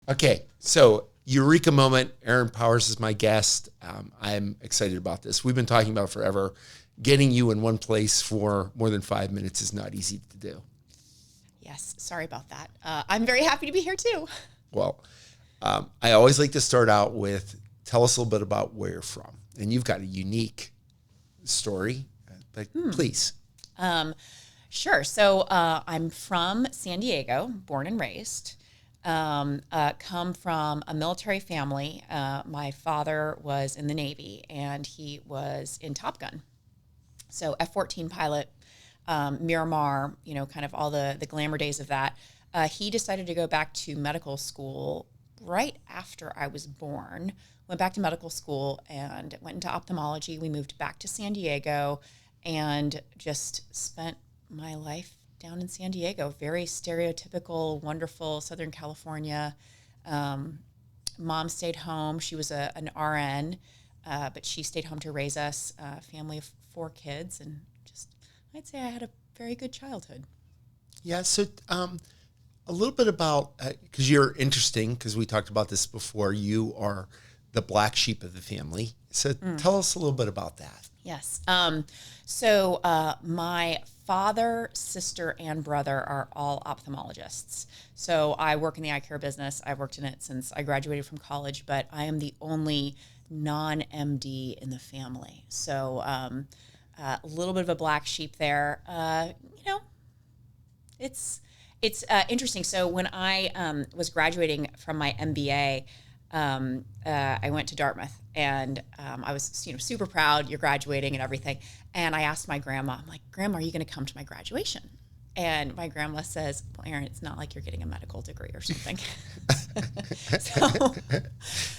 Okay, so Eureka Moment. Erin Powers is my guest. I'm excited about this. We've been talking about it forever. Getting you in one place for more than 5 minutes is not easy to do. Yes, sorry about that. I'm very happy to be here too. Well, I always like to start out with, tell us a little bit about where you're from. And you've got a unique story, but please. Sure. So I'm from San Diego, born and raised. Come from a military family. My father was in the Navy, and he was in Top Gun. So F-14 pilot, Miramar, kind of all the glamour days of that. He decided to go back to medical school right after I was born. Went back to medical school and went into ophthalmology. We moved back to San Diego and just spent my life down in San Diego. Very stereotypical, wonderful Southern California. Mom stayed home. She was an RN, but she stayed home to raise us, a family of 4 kids. And just, I'd say I had a very good childhood. Yeah, so a little bit about, because you're interesting, because we talked about this before, you are the black sheep of the family. So tell us a little bit about that. Yes. So my father, sister, and brother are all ophthalmologists. So I work in the eye care business. I've worked in it since I graduated from college, but I am the only non-MD in the family. So a little bit of a black sheep there. It's interesting. So when I was graduating from my MBA, I went to Dartmouth, and I was super proud. You're graduating and everything. And I asked my grandma, I'm like, Grandma, are you going to come to my graduation? And my grandma says, well, Erin, it's not like you're getting a medical degree or something. So,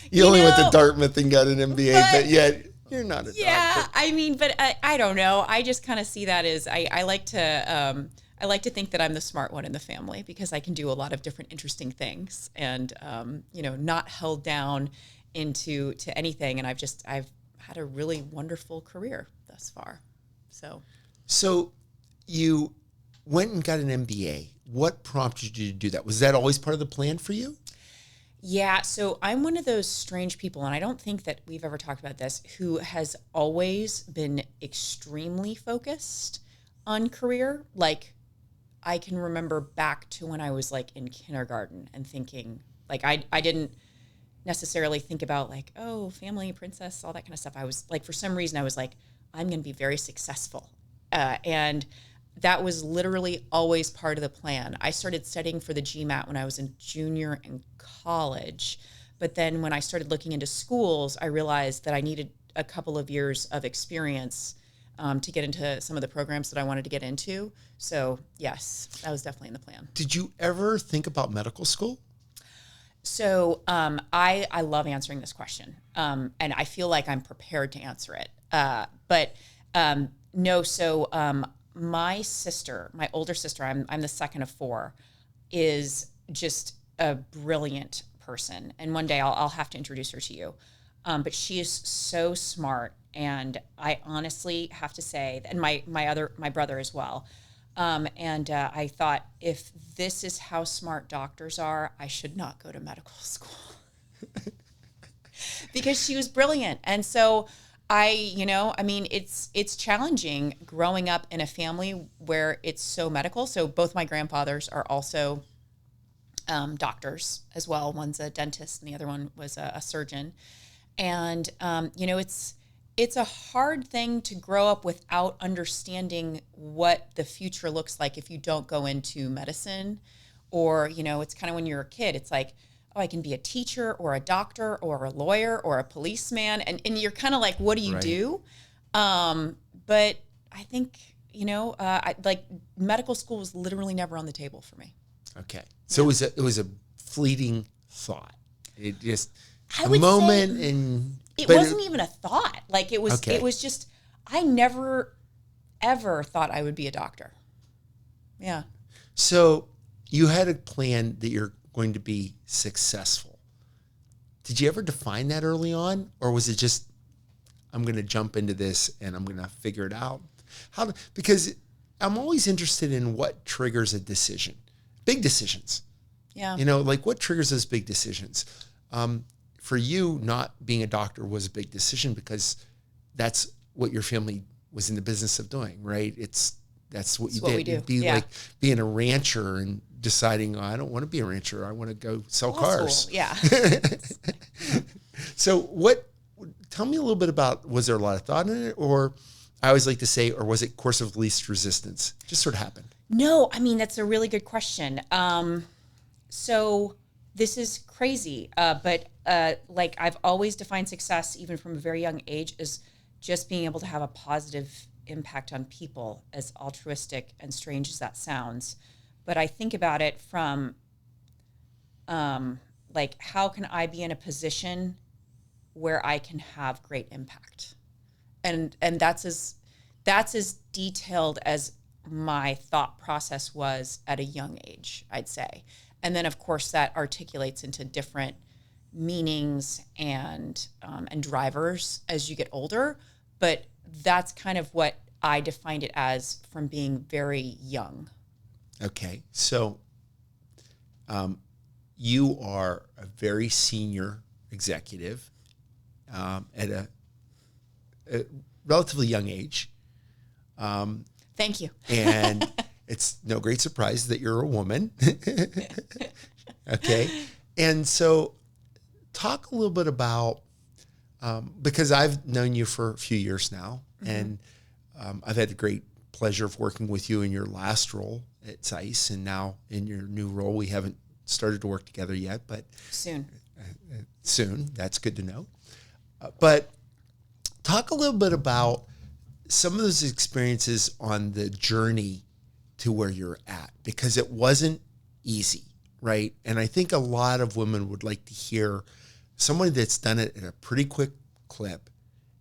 you only went to Dartmouth and got an MBA, but yet you're not a doctor. Yeah, I mean, but I don't know. I just kind of see that as I like to think that I'm the smart one in the family because I can do a lot of different interesting things and, not held down into anything. And I've had a really wonderful career thus far. So you went and got an MBA. What prompted you to do that? Was that always part of the plan for you? Yeah. So I'm one of those strange people, and I don't think that we've ever talked about this, who has always been extremely focused on career. Like, I can remember back to when I was like in kindergarten and thinking, like, I didn't necessarily think about like, oh, family, princess, all that kind of stuff. I was like, for some reason, I was like, I'm going to be very successful. And that was literally always part of the plan. I started studying for the GMAT when I was in junior in college. But then when I started looking into schools, I realized that I needed a couple of years of experience to get into some of the programs that I wanted to get into. So yes, that was definitely in the plan. Did you ever think about medical school? So I love answering this question, and I feel like I'm prepared to answer it. But no, so my sister, my older sister, I'm the second of 4, is just a brilliant person. And one day I'll have to introduce her to you. But she is so smart. And I honestly have to say, and my brother as well. I thought, if this is how smart doctors are, I should not go to medical school because she was brilliant. And so it's challenging growing up in a family where it's so medical. So both my grandfathers are also doctors as well. One's a dentist and the other one was a surgeon. And, it's a hard thing to grow up without understanding what the future looks like if you don't go into medicine. Or, it's kind of when you're a kid, it's like, oh, I can be a teacher or a doctor or a lawyer or a policeman. And you're kind of like, what do you do? But I think, medical school was literally never on the table for me. Okay. So it was a fleeting thought. It just a moment and it wasn't even a thought. Like it was just, I never ever thought I would be a doctor. Yeah. So you had a plan that you're going to be successful. Did you ever define that early on? Or was it just, I'm going to jump into this and I'm going to figure it out? Because I'm always interested in what triggers a decision. Big decisions. Yeah. Like what triggers those big decisions? For you, not being a doctor was a big decision because that's what your family was in the business of doing, right? That's what you what did. we do. It'd be Yeah. like being a rancher and deciding, I don't want to be a rancher. I want to go sell Old cars. school. Yeah. So tell me a little bit about, was there a lot of thought in it? Or I always like to say, or was it course of least resistance? Just sort of happened. No, I mean, that's a really good question. So this is crazy, but like I've always defined success, even from a very young age, as just being able to have a positive impact on people, as altruistic and strange as that sounds. But I think about it from like, how can I be in a position where I can have great impact? And that's as detailed as my thought process was at a young age, I'd say. And then, of course, that articulates into different meanings and drivers as you get older. But that's kind of what I defined it as from being very young. Okay. So you are a very senior executive at a relatively young age. Thank you. And it's no great surprise that you're a woman. Okay. And so talk a little bit about, because I've known you for a few years now, and I've had the great pleasure of working with you in your last role at SICE, and now in your new role. We haven't started to work together yet, but Soon. Soon. That's good to know. But talk a little bit about some of those experiences on the journey to where you're at, because it wasn't easy, right? And I think a lot of women would like to hear someone that's done it in a pretty quick clip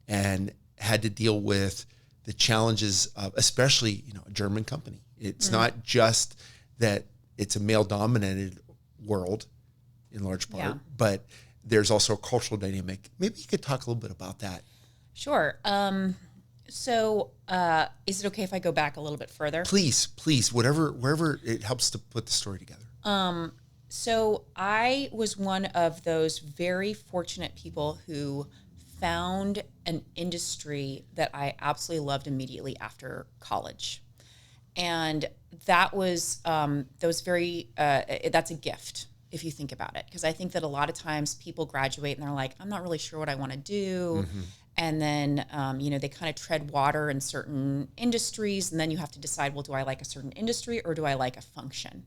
and had to deal with the challenges of, especially, a German company. It's not just that it's a male-dominated world in large part, but there's also a cultural dynamic. Maybe you could talk a little bit about that. Sure. So is it okay if I go back a little bit further? Please, wherever it helps to put the story together. So I was one of those very fortunate people who found an industry that I absolutely loved immediately after college. And that was very, that's a gift if you think about it. Because I think that a lot of times people graduate and they're like, I'm not really sure what I want to do. And then, they kind of tread water in certain industries. And then you have to decide, well, do I like a certain industry or do I like a function?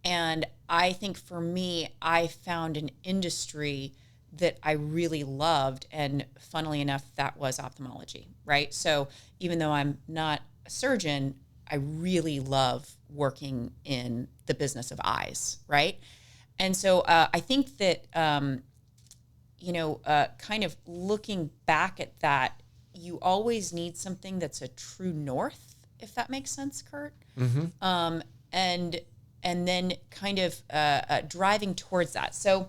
And I think for me, I found an industry that I really loved. And funnily enough, that was ophthalmology, right? So even though I'm not a surgeon, I really love working in the business of eyes, right? And so I think that, kind of looking back at that, you always need something that's a true north, if that makes sense, Kurt. And then kind of driving towards that. So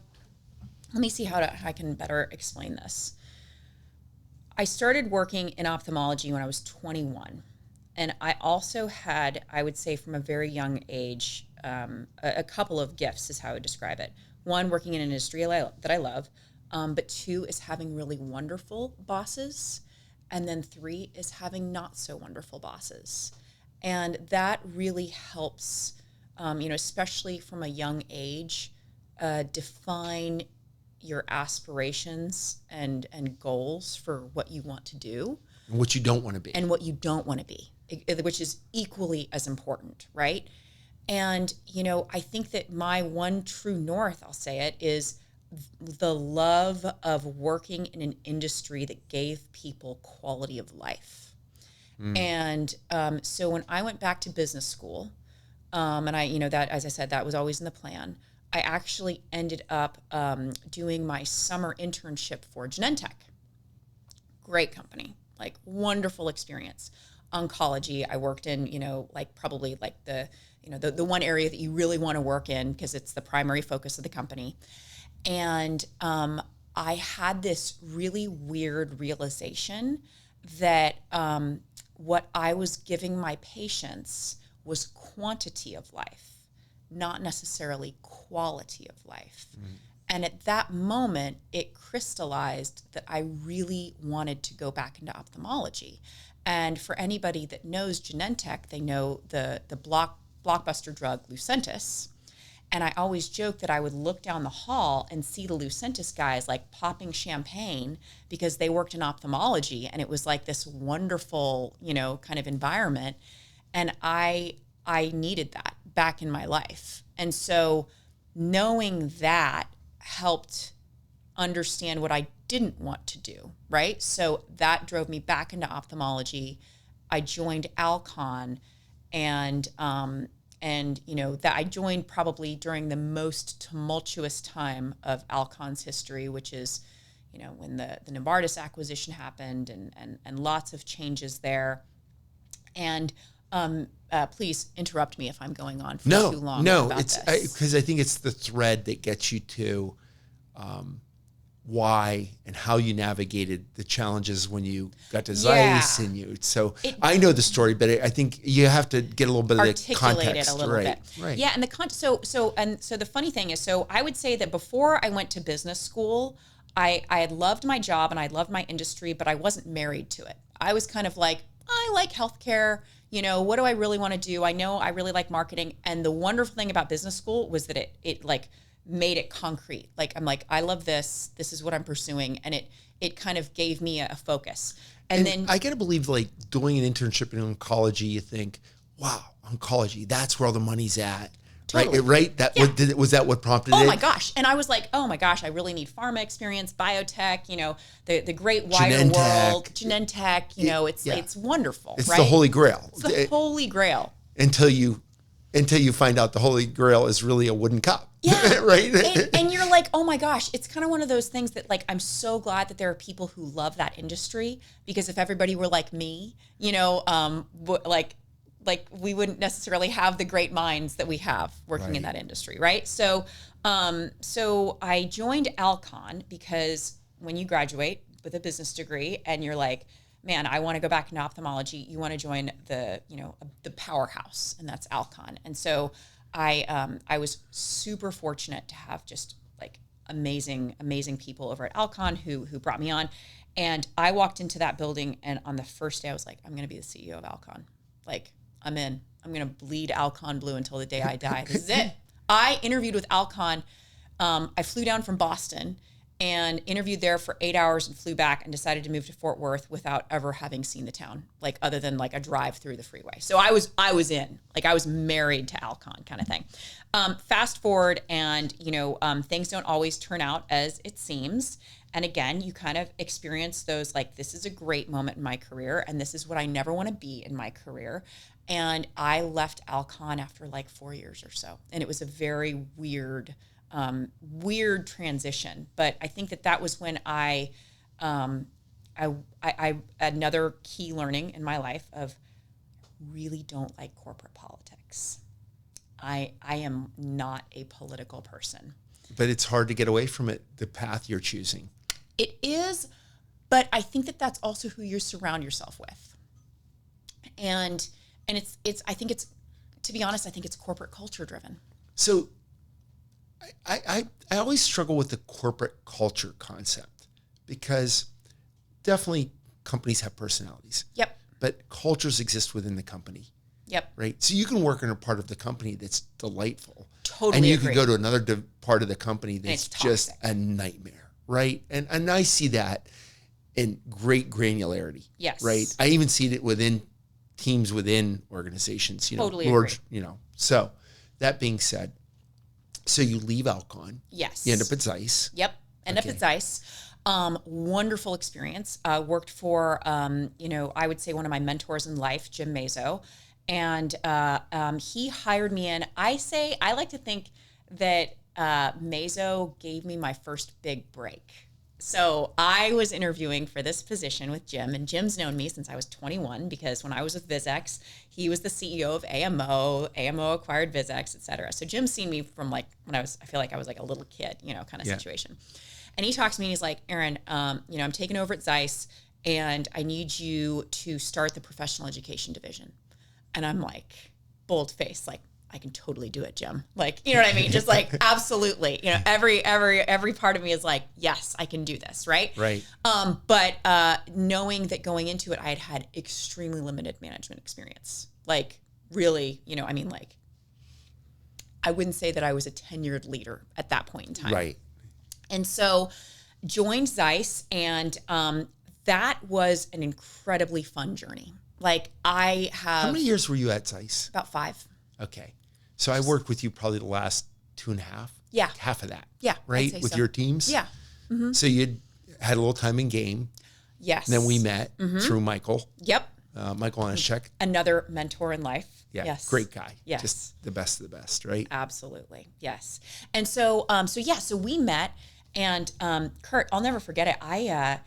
let me see how I can better explain this. I started working in ophthalmology when I was 21. And I also had, I would say from a very young age, a couple of gifts is how I would describe it. One, working in an industry that I love. But two is having really wonderful bosses. And then three is having not so wonderful bosses. And that really helps, especially from a young age, define your aspirations and goals for what you want to do. And what you don't want to be. And what you don't want to be, which is equally as important, right? And, I think that my one true north, I'll say it, is the love of working in an industry that gave people quality of life. And so when I went back to business school, and I, that, as I said, that was always in the plan, I actually ended up doing my summer internship for Genentech. Great company, like wonderful experience. Oncology, I worked in, probably the one area that you really want to work in because it's the primary focus of the company. And I had this really weird realization that what I was giving my patients was quantity of life not necessarily quality of life. And at that moment, it crystallized that I really wanted to go back into ophthalmology. And for anybody that knows Genentech, they know the blockbuster drug Lucentis. And I always joke that I would look down the hall and see the Lucentis guys like popping champagne because they worked in ophthalmology, and it was like this wonderful, kind of environment. And I needed that back in my life. And so knowing that helped understand what I didn't want to do, right? So that drove me back into ophthalmology. I joined Alcon, and that I joined probably during the most tumultuous time of Alcon's history, which is, when the Novartis acquisition happened and lots of changes there. And please interrupt me if I'm going on for too long. No, it's because I think it's the thread that gets you to why and how you navigated the challenges when you got to Zeiss and you. So I know the story, but I think you have to get a little bit of the context, it a little bit. Right. Yeah, and so the funny thing is, so I would say that before I went to business school, I had loved my job and I loved my industry, but I wasn't married to it. I was kind of like, I like healthcare. What do I really want to do? I know I really like marketing. And the wonderful thing about business school was that it like made it concrete. Like, I'm like, I love this. This is what I'm pursuing. And it kind of gave me a focus. And then I got to believe, like, doing an internship in oncology, you think, wow, oncology, that's where all the money's at. Totally. Right? Was that what prompted it? Oh my gosh. And I was like, oh my gosh, I really need pharma experience, biotech, the great wider world, Genentech, it's wonderful. It's right? the Holy Grail. It's the Holy Grail. Until you find out the Holy Grail is really a wooden cup. Yeah. Right? And you're like, oh my gosh, it's kind of one of those things that, like, I'm so glad that there are people who love that industry, because if everybody were like me, like we wouldn't necessarily have the great minds that we have working in that industry, right? So I joined Alcon because when you graduate with a business degree and you're like, man, I want to go back into ophthalmology, you want to join the powerhouse, and that's Alcon. And so I was super fortunate to have just like amazing people over at Alcon who brought me on. And I walked into that building, and on the first day I was like, I'm going to be the CEO of Alcon. Like, I'm in. I'm going to bleed Alcon blue until the day I die. This is it. I interviewed with Alcon. I flew down from Boston and interviewed there for 8 hours and flew back and decided to move to Fort Worth without ever having seen the town, like other than like a drive through the freeway. So I was in, like I was married to Alcon kind of thing. Fast forward, and things don't always turn out as it seems. And again, you kind of experience those, like, this is a great moment in my career, and this is what I never want to be in my career. And I left Alcon after like 4 years or so. And it was a very weird transition. But I think that was when I another key learning in my life of really don't like corporate politics. I am not a political person. But it's hard to get away from it, the path you're choosing. It is, but I think that's also who you surround yourself with. And I think it's, to be honest, I think it's corporate culture driven. So I always struggle with the corporate culture concept, because definitely companies have personalities. Yep. But cultures exist within the company. Yep. Right. So you can work in a part of the company that's delightful. Totally. And you agree. can go to another part of the company that's just a nightmare. Right. And I see that in great granularity. Yes. Right. I even see it within teams within organizations, totally large, So that being said, so you leave Alcon. Yes. You end up at Zeiss. Yep. End up at Zeiss. Wonderful experience. Worked for, I would say one of my mentors in life, Jim Mazo. And he hired me in. I like to think that Mazo gave me my first big break. So I was interviewing for this position with Jim, and Jim's known me since I was 21, because when I was with Vizex, he was the CEO of AMO acquired Vizex, et cetera. So Jim's seen me from like when I feel like I was like a little kid, kind of situation. And he talks to me and he's like, Erin, I'm taking over at Zeiss, and I need you to start the professional education division. And I'm like, bold face, like, I can totally do it, Jim. Like, you know what I mean? Just like, absolutely. You know, every part of me is like, yes, I can do this. Right. Right. But knowing that going into it, I had extremely limited management experience. Like really, you know, I mean, like, I wouldn't say that I was a tenured leader at that point in time. Right. And so joined Zeiss, and that was an incredibly fun journey. Like I have... How many years were you at Zeiss? About 5. Okay. So I worked with you probably the last 2.5. Yeah. Half of that. Yeah. Right? With your teams? Yeah. Mm-hmm. So you'd had a little time in game. Yes. And then we met through Michael. Yep. Michael Onishek. Another mentor in life. Yeah. Yes. Great guy. Yes. Just the best of the best, right? Absolutely. Yes. And so, so we met, and Kurt, I'll never forget it. I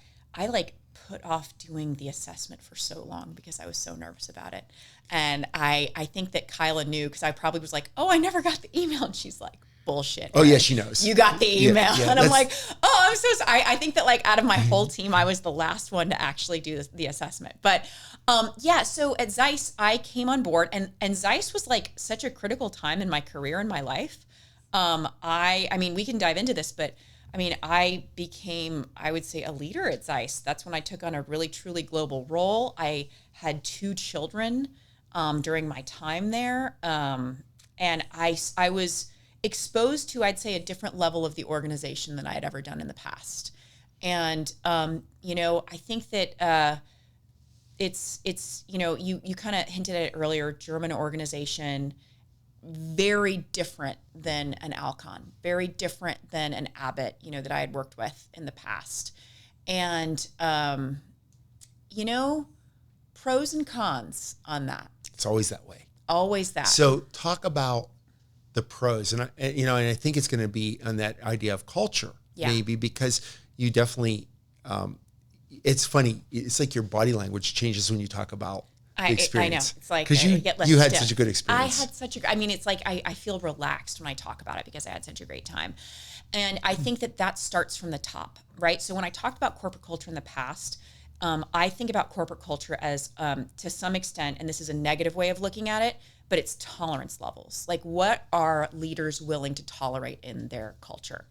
like put off doing the assessment for so long because I was so nervous about it. And I think that Kyla knew, because I probably was like, oh, I never got the email. And she's like, bullshit. Oh, yeah, she knows. You got the email. Yeah, and I'm like, oh, I'm so sorry. I think that like out of my whole team, I was the last one to actually do the assessment. But so at Zeiss, I came on board, and Zeiss was like such a critical time in my career and my life. I mean, we can dive into this, but I mean, I became, I would say, a leader at Zeiss. That's when I took on a really, truly global role. I had 2 children during my time there. And I was exposed to, I'd say, a different level of the organization than I had ever done in the past. And, you know, I think that it's you know, you kind of hinted at it earlier, German organization, very different than an Alcon, very different than an Abbott, you know, that I had worked with in the past. And, you know, pros and cons on that. It's always that way. Always that. So talk about the pros, and I think it's going to be on that idea of culture, maybe, because you definitely, it's funny. It's like your body language changes when you talk about the experience. I know. It's like, because you had such a good experience. I had such a, I mean, it's like, I feel relaxed when I talk about it because I had such a great time. And I think that starts from the top, right? So when I talked about corporate culture in the past, I think about corporate culture as, to some extent, and this is a negative way of looking at it, but it's tolerance levels. Like, what are leaders willing to tolerate in their culture?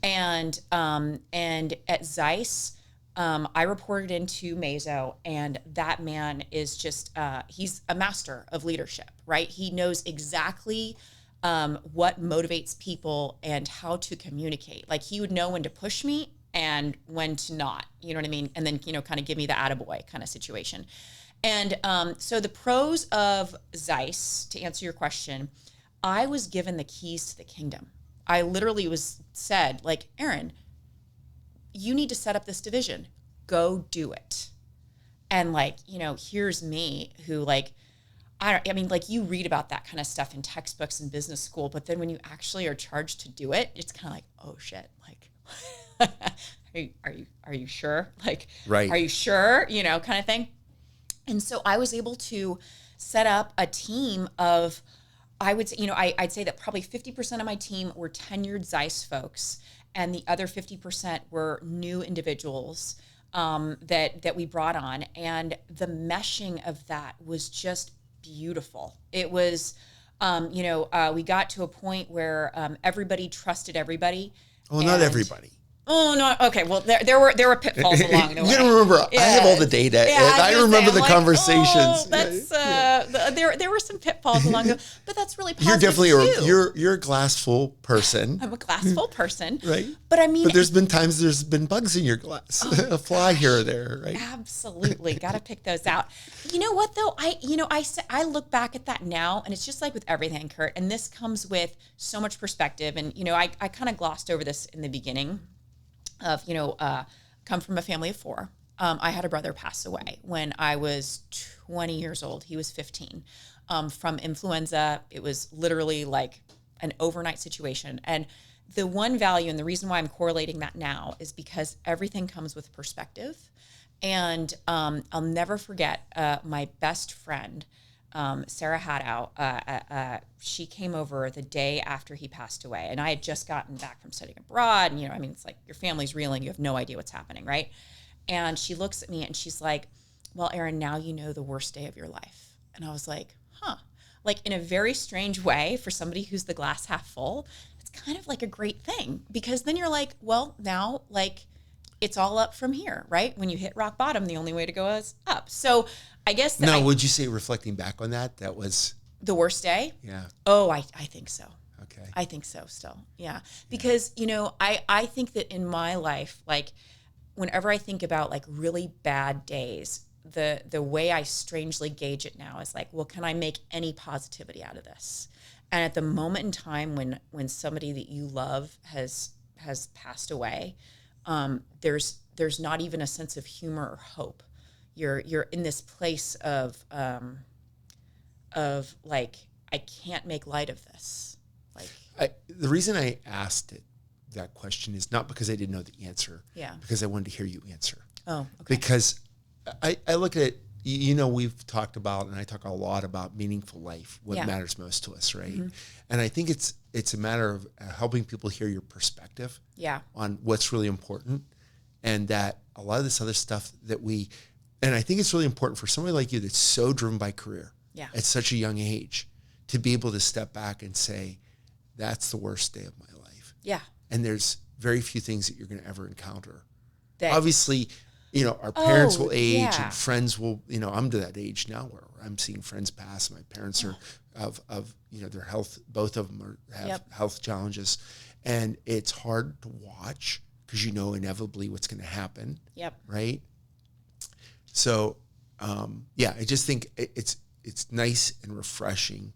And at Zeiss, I reported into Mazo, and that man is just, he's a master of leadership, right? He knows exactly what motivates people and how to communicate. Like, he would know when to push me and when to not, you know what I mean? And then, you know, kind of give me the attaboy kind of situation. And so the pros of Zeiss, to answer your question, I was given the keys to the kingdom. I literally was said, like, Erin, you need to set up this division. Go do it. And like, you know, here's me who like, I mean, like, you read about that kind of stuff in textbooks in business school, but then when you actually are charged to do it, it's kind of like, oh shit, like, are you sure? Like, right. Are you sure? You know, kind of thing. And so I was able to set up a team of, I would say, you know, I'd say that probably 50% of my team were tenured Zeiss folks, and the other 50% were new individuals that we brought on. And the meshing of that was just beautiful. It was, you know, we got to a point where everybody trusted everybody. Well, not everybody. Oh no! Okay, well there were pitfalls along the way. You gotta remember, I have all the data, and I remember the conversations. There were some pitfalls along the way, but that's really positive. You're definitely you're a glass full person. I'm a glass full person, right? But I mean, but there's been times there's been bugs in your glass, a fly here or there, right? Absolutely, got to pick those out. You know what though? I look back at that now, and it's just like with everything, Kurt. And this comes with so much perspective. And you know, I kind of glossed over this in the beginning. Of, you know, come from a family of 4. I had a brother pass away when I was 20 years old. He was 15 from influenza. It was literally like an overnight situation. And the one value, and the reason why I'm correlating that now, is because everything comes with perspective. And I'll never forget my best friend, Sarah Haddow, she came over the day after he passed away. And I had just gotten back from studying abroad. And, you know, I mean, it's like your family's reeling. You have no idea what's happening, right? And she looks at me and she's like, well, Erin, now you know the worst day of your life. And I was like, huh. like in a very strange way, for somebody who's the glass half full, it's kind of like a great thing, because then you're like, well, now like it's all up from here, right? When you hit rock bottom, the only way to go is up. So I guess Now, would you say, reflecting back on that was the worst day? Yeah. Oh, I think so. Okay. I think so still. Yeah. Because, I think that in my life, like whenever I think about like really bad days, the way I strangely gauge it now is like, well, can I make any positivity out of this? And at the moment in time when somebody that you love has passed away, there's not even a sense of humor or hope. You're in this place of like, I can't make light of this. Like, the reason I asked that question is not because I didn't know the answer. Yeah. Because I wanted to hear you answer. Oh, okay. Because I look at it, we've talked about, and I talk a lot about meaningful life, what matters most to us, right? Mm-hmm. And I think it's a matter of helping people hear your perspective on what's really important, and that a lot of this other stuff and I think it's really important for somebody like you that's so driven by career at such a young age to be able to step back and say, that's the worst day of my life. Yeah. And there's very few things that you're going to ever encounter. Obviously, our parents will age and friends will, I'm to that age now where I'm seeing friends pass. My parents are of their health, both of them have health challenges. And it's hard to watch because inevitably what's going to happen. Yep. Right. So, I just think it's nice and refreshing,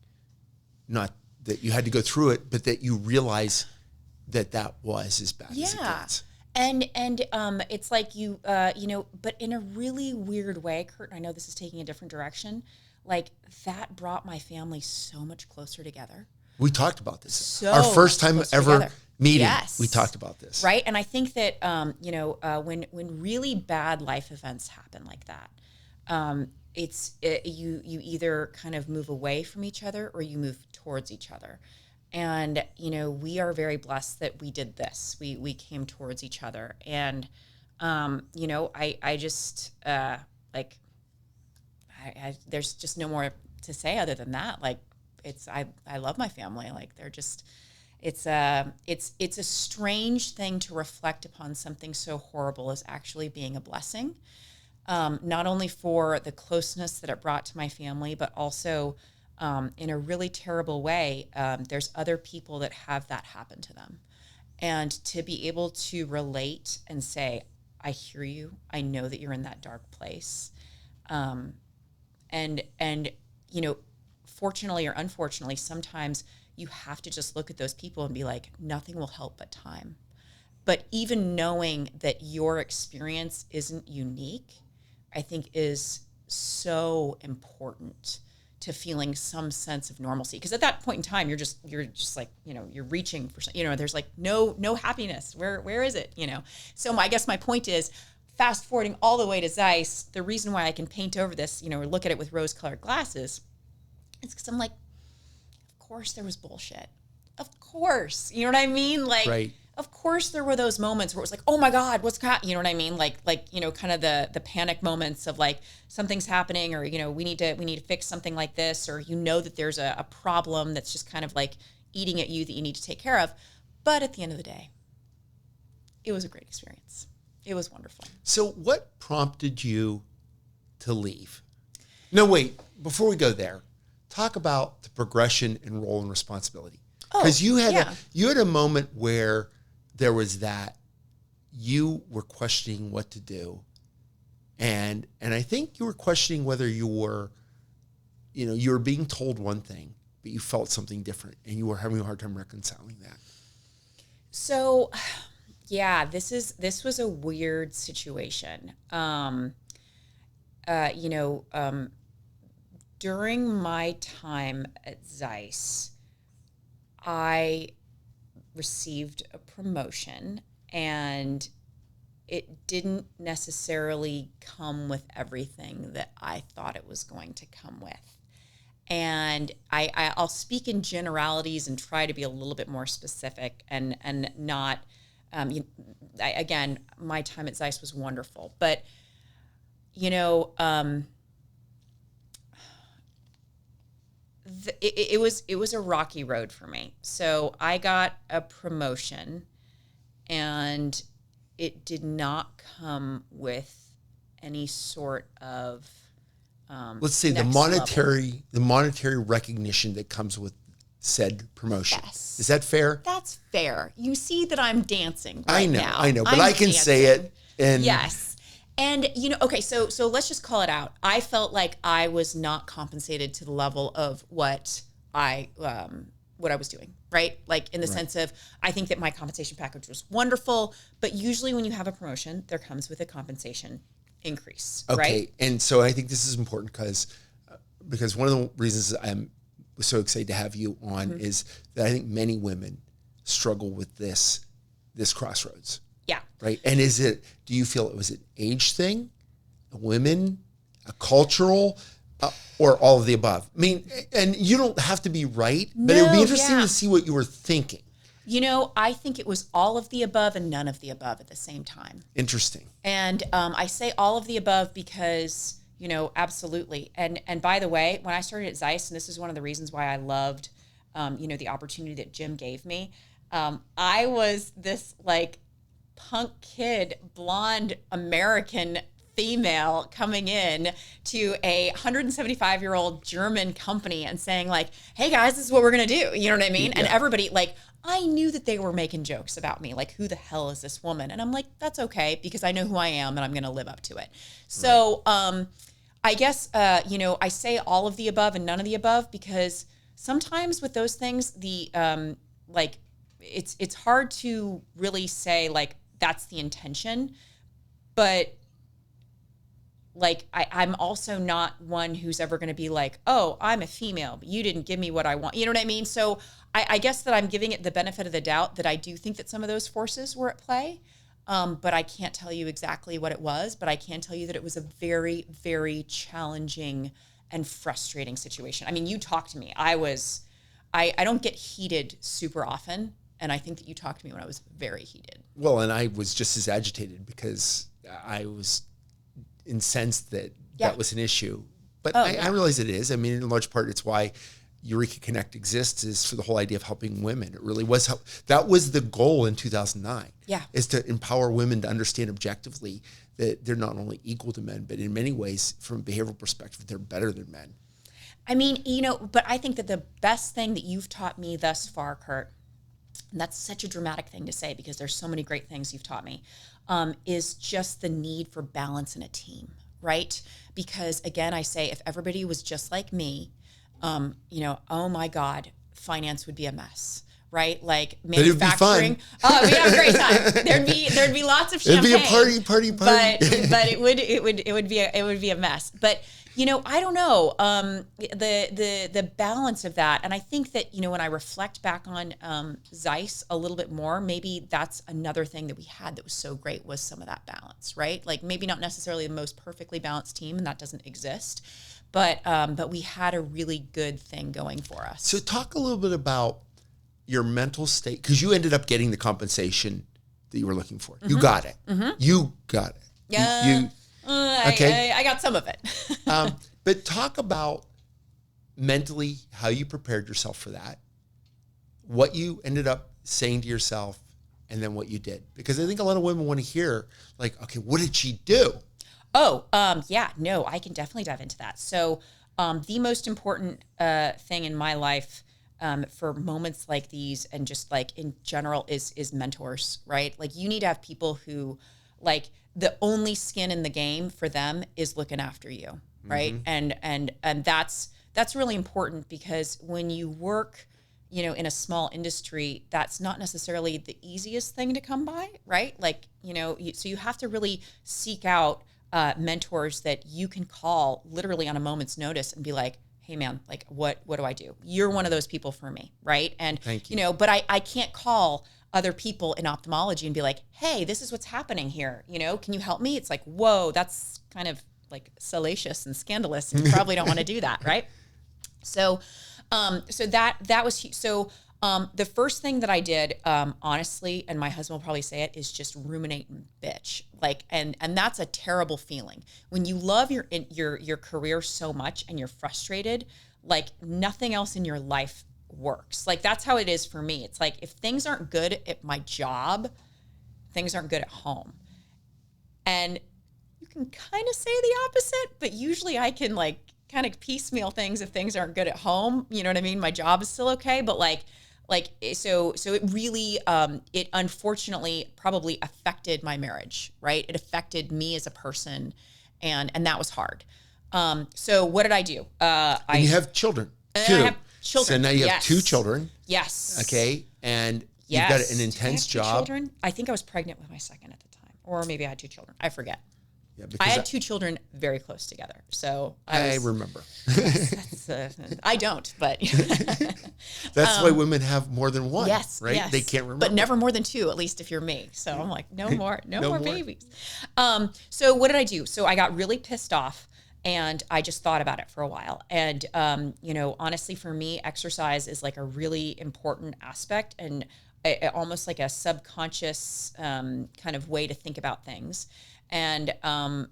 not that you had to go through it, but that you realize that was as bad as it gets. And it's like but in a really weird way, Kurt, I know this is taking a different direction, like that brought my family so much closer together. We talked about this. Our first time ever together. Meeting, we talked about this. Right. And I think that, when really bad life events happen like that, you either kind of move away from each other or you move towards each other. And, we are very blessed that we did this. We came towards each other. And, I just, there's just no more to say other than that. Like, I love my family. Like, they're just, it's a strange thing to reflect upon something so horrible as actually being a blessing. Not only for the closeness that it brought to my family, but also, in a really terrible way, there's other people that have that happen to them. And to be able to relate and say, I hear you, I know that you're in that dark place. And fortunately or unfortunately, sometimes you have to just look at those people and be like, nothing will help but time. But even knowing that your experience isn't unique, I think is so important to feeling some sense of normalcy. Because at that point in time, you're just like, you're reaching for, there's like no happiness. Where is it? So I guess my point is, fast forwarding all the way to Zeiss, the reason why I can paint over this, or look at it with rose-colored glasses, it's because I'm like, of course there was bullshit. Of course. You know what I mean? Like, right. Of course there were those moments where it was like, oh my God, you know what I mean? Like, kind of the panic moments of like, something's happening, or, we need to fix something like this, or, that there's a problem that's just kind of like eating at you that you need to take care of. But at the end of the day, it was a great experience. It was wonderful. So what prompted you to leave? No, wait, before we go there, talk about the progression in role and responsibility. Because you had a moment where there was that you were questioning what to do. And I think you were questioning whether you were being told one thing, but you felt something different, and you were having a hard time reconciling that. So, yeah, this was a weird situation. During my time at Zeiss, I received a promotion, and it didn't necessarily come with everything that I thought it was going to come with. And I'll speak in generalities and try to be a little bit more specific and not, again, my time at Zeiss was wonderful, but, it was a rocky road for me. So I got a promotion, and it did not come with any sort of let's say the monetary recognition that comes with said promotion. Yes. Is that fair? That's fair. You see that I'm dancing right now. I know, but I can say it. And yes. And, okay, so let's just call it out. I felt like I was not compensated to the level of what I was doing, right? Like in the sense of, I think that my compensation package was wonderful, but usually when you have a promotion, there comes with a compensation increase, okay. Right? And so I think this is important because one of the reasons I'm so excited to have you on is that I think many women struggle with this crossroads. Yeah. Right. And do you feel it was an age thing, a women, a cultural, or all of the above? I mean, and you don't have to be right, but it would be interesting to see what you were thinking. I think it was all of the above and none of the above at the same time. Interesting. And I say all of the above because, absolutely. And by the way, when I started at Zeiss, and this is one of the reasons why I loved, the opportunity that Jim gave me, I was this like punk kid, blonde American female coming in to a 175-year-old German company and saying like, hey guys, this is what we're going to do. You know what I mean? Yeah. And everybody like, I knew that they were making jokes about me. Like, who the hell is this woman? And I'm like, that's okay because I know who I am and I'm going to live up to it. So, I guess, I say all of the above and none of the above because sometimes with those things, it's hard to really say like, that's the intention, but like, I'm also not one who's ever going to be like, oh, I'm a female, but you didn't give me what I want. You know what I mean? So I guess that I'm giving it the benefit of the doubt that I do think that some of those forces were at play. But I can't tell you exactly what it was, but I can tell you that it was a very, very challenging and frustrating situation. I mean, you talked to me. I don't get heated super often. And I think that you talked to me when I was very heated. Well, and I was just as agitated because I was incensed that that was an issue. But I realize it is. I mean, in large part, it's why Eureka Connect exists, is for the whole idea of helping women. It really was. That was the goal in 2009. Yeah. Is to empower women to understand objectively that they're not only equal to men, but in many ways, from a behavioral perspective, they're better than men. I mean, but I think that the best thing that you've taught me thus far, Kurt, and that's such a dramatic thing to say because there's so many great things you've taught me, is just the need for balance in a team, right? Because again, I say if everybody was just like me, oh my God, finance would be a mess, right? Like manufacturing. Oh, we'd have a great time. There'd be lots of champagne. It'd be a party. But it would be a mess. But I don't know the balance of that. And I think that, when I reflect back on Zeiss a little bit more, maybe that's another thing that we had that was so great was some of that balance, right? Like maybe not necessarily the most perfectly balanced team, and that doesn't exist, but we had a really good thing going for us. So talk a little bit about your mental state, because you ended up getting the compensation that you were looking for. Mm-hmm. You got it. Mm-hmm. You got it. Yeah. Okay. I got some of it. But talk about mentally how you prepared yourself for that, what you ended up saying to yourself, and then what you did. Because I think a lot of women want to hear, like, okay, what did she do? Oh, yeah, no, I can definitely dive into that. So the most important thing in my life for moments like these and just like in general is mentors, right? Like you need to have people who like the only skin in the game for them is looking after you, right? Mm-hmm. And that's really important because when you work, in a small industry, that's not necessarily the easiest thing to come by, right? Like, so you have to really seek out mentors that you can call literally on a moment's notice and be like, hey man, like what do I do? You're one of those people for me, right? And thank you. But I can't call other people in ophthalmology and be like, hey, this is what's happening here. Can you help me? It's like, whoa, that's kind of like salacious and scandalous, and you probably don't want to do that, right? So that was huge. So the first thing that I did, honestly, and my husband will probably say it, is just ruminate and bitch. Like, and that's a terrible feeling when you love your career so much and you're frustrated. like nothing else in your life works. Like that's how it is for me. It's like if things aren't good at my job, things aren't good at home. And you can kind of say the opposite, but usually I can like kind of piecemeal things if things aren't good at home. You know what I mean? My job is still okay, but so it really, it unfortunately probably affected my marriage, right? It affected me as a person, and that was hard. So what did I do? And you have children too. I have children. So now you have 2 children. Yes. Okay. And you've got an intense Did I have 2 job. children? I think I was pregnant with my second at the time, or maybe I had 2 children. I forget. Yeah, I had 2 children very close together. So I remember. I don't, but That's why women have more than one. yes, right? yes. They can't remember. But never more than 2, at least if you're me. So I'm like, no more more. babies. So what did I do? So I got really pissed off and I just thought about it for a while. And, honestly, for me, exercise is like a really important aspect and almost like a subconscious kind of way to think about things. And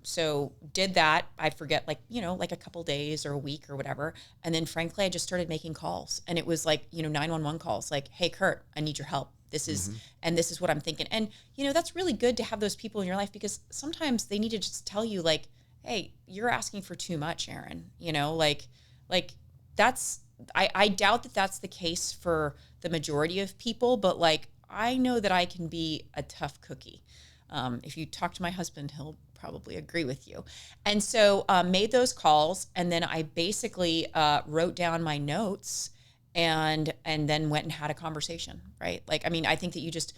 so did that. I forget like a couple days or a week or whatever. And then frankly, I just started making calls. And it was like, 911 calls like, hey, Kurt, I need your help. This is, and this is what I'm thinking. And, that's really good to have those people in your life because sometimes they need to just tell you like, hey, you're asking for too much, Erin. Like that's, I doubt that that's the case for the majority of people, but like, I know that I can be a tough cookie. If you talk to my husband, he'll probably agree with you. And so made those calls, and then I basically wrote down my notes and then went and had a conversation, right? Like, I mean, I think that you just,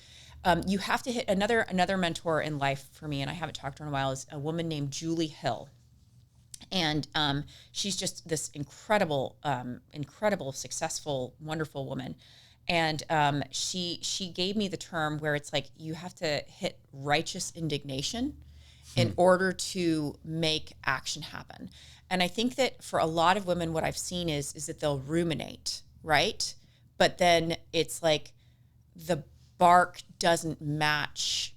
you have to hit another mentor in life for me, and I haven't talked to her in a while, is a woman named Julie Hill. And she's just this incredible, successful, wonderful woman. And she gave me the term where it's like you have to hit righteous indignation in order to make action happen. And I think that for a lot of women, what I've seen is that they'll ruminate, right? But then it's like the bark doesn't match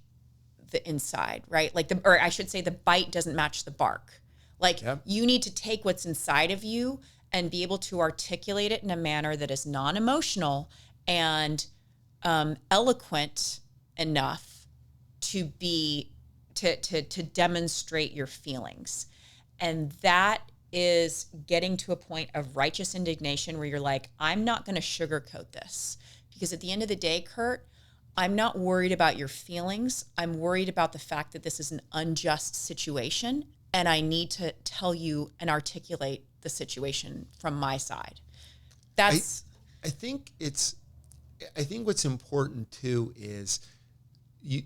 the inside, right? Or I should say the bite doesn't match the bark. Like you need to take what's inside of you and be able to articulate it in a manner that is non-emotional and eloquent enough to demonstrate your feelings. And that is getting to a point of righteous indignation where you're like, I'm not going to sugarcoat this. Because at the end of the day, Kurt, I'm not worried about your feelings. I'm worried about the fact that this is an unjust situation, and I need to tell you and articulate the situation from my side. That's... I think what's important too is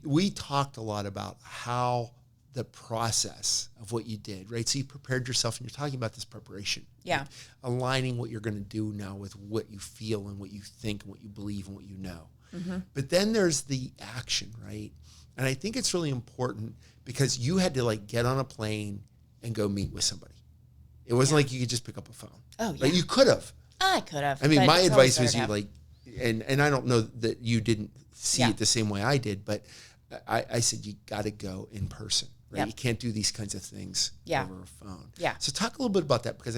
we talked a lot about how the process of what you did, right? So you prepared yourself, and you're talking about this preparation. Yeah. Like aligning what you're going to do now with what you feel and what you think and what you believe and what you know. Mm-hmm. But then there's the action, right? And I think it's really important because you had to like get on a plane and go meet with somebody. It wasn't like you could just pick up a phone. Oh, yeah. Like you could have. I could have. I mean, my advice was you like, and I don't know that you didn't see it the same way I did, but I said you got to go in person, right? Yep. You can't do these kinds of things over a phone. Yeah. So talk a little bit about that, because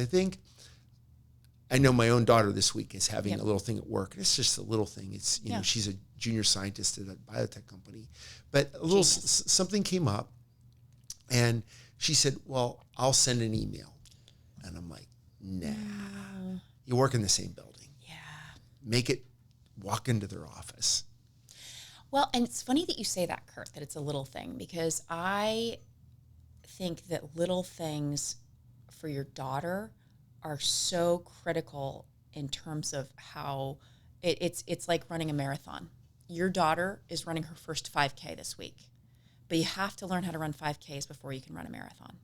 I know my own daughter this week is having a little thing at work. It's just a little thing. It's, you know, she's a junior scientist at a biotech company, but a little something came up, and she said, well, I'll send an email. And I'm like, nah, you work in the same building. Yeah. Make it walk into their office. Well, and it's funny that you say that, Kurt, that it's a little thing, because I think that little things for your daughter are so critical in terms of how it's like running a marathon. Your daughter is running her first 5K this week, but you have to learn how to run 5Ks before you can run a marathon.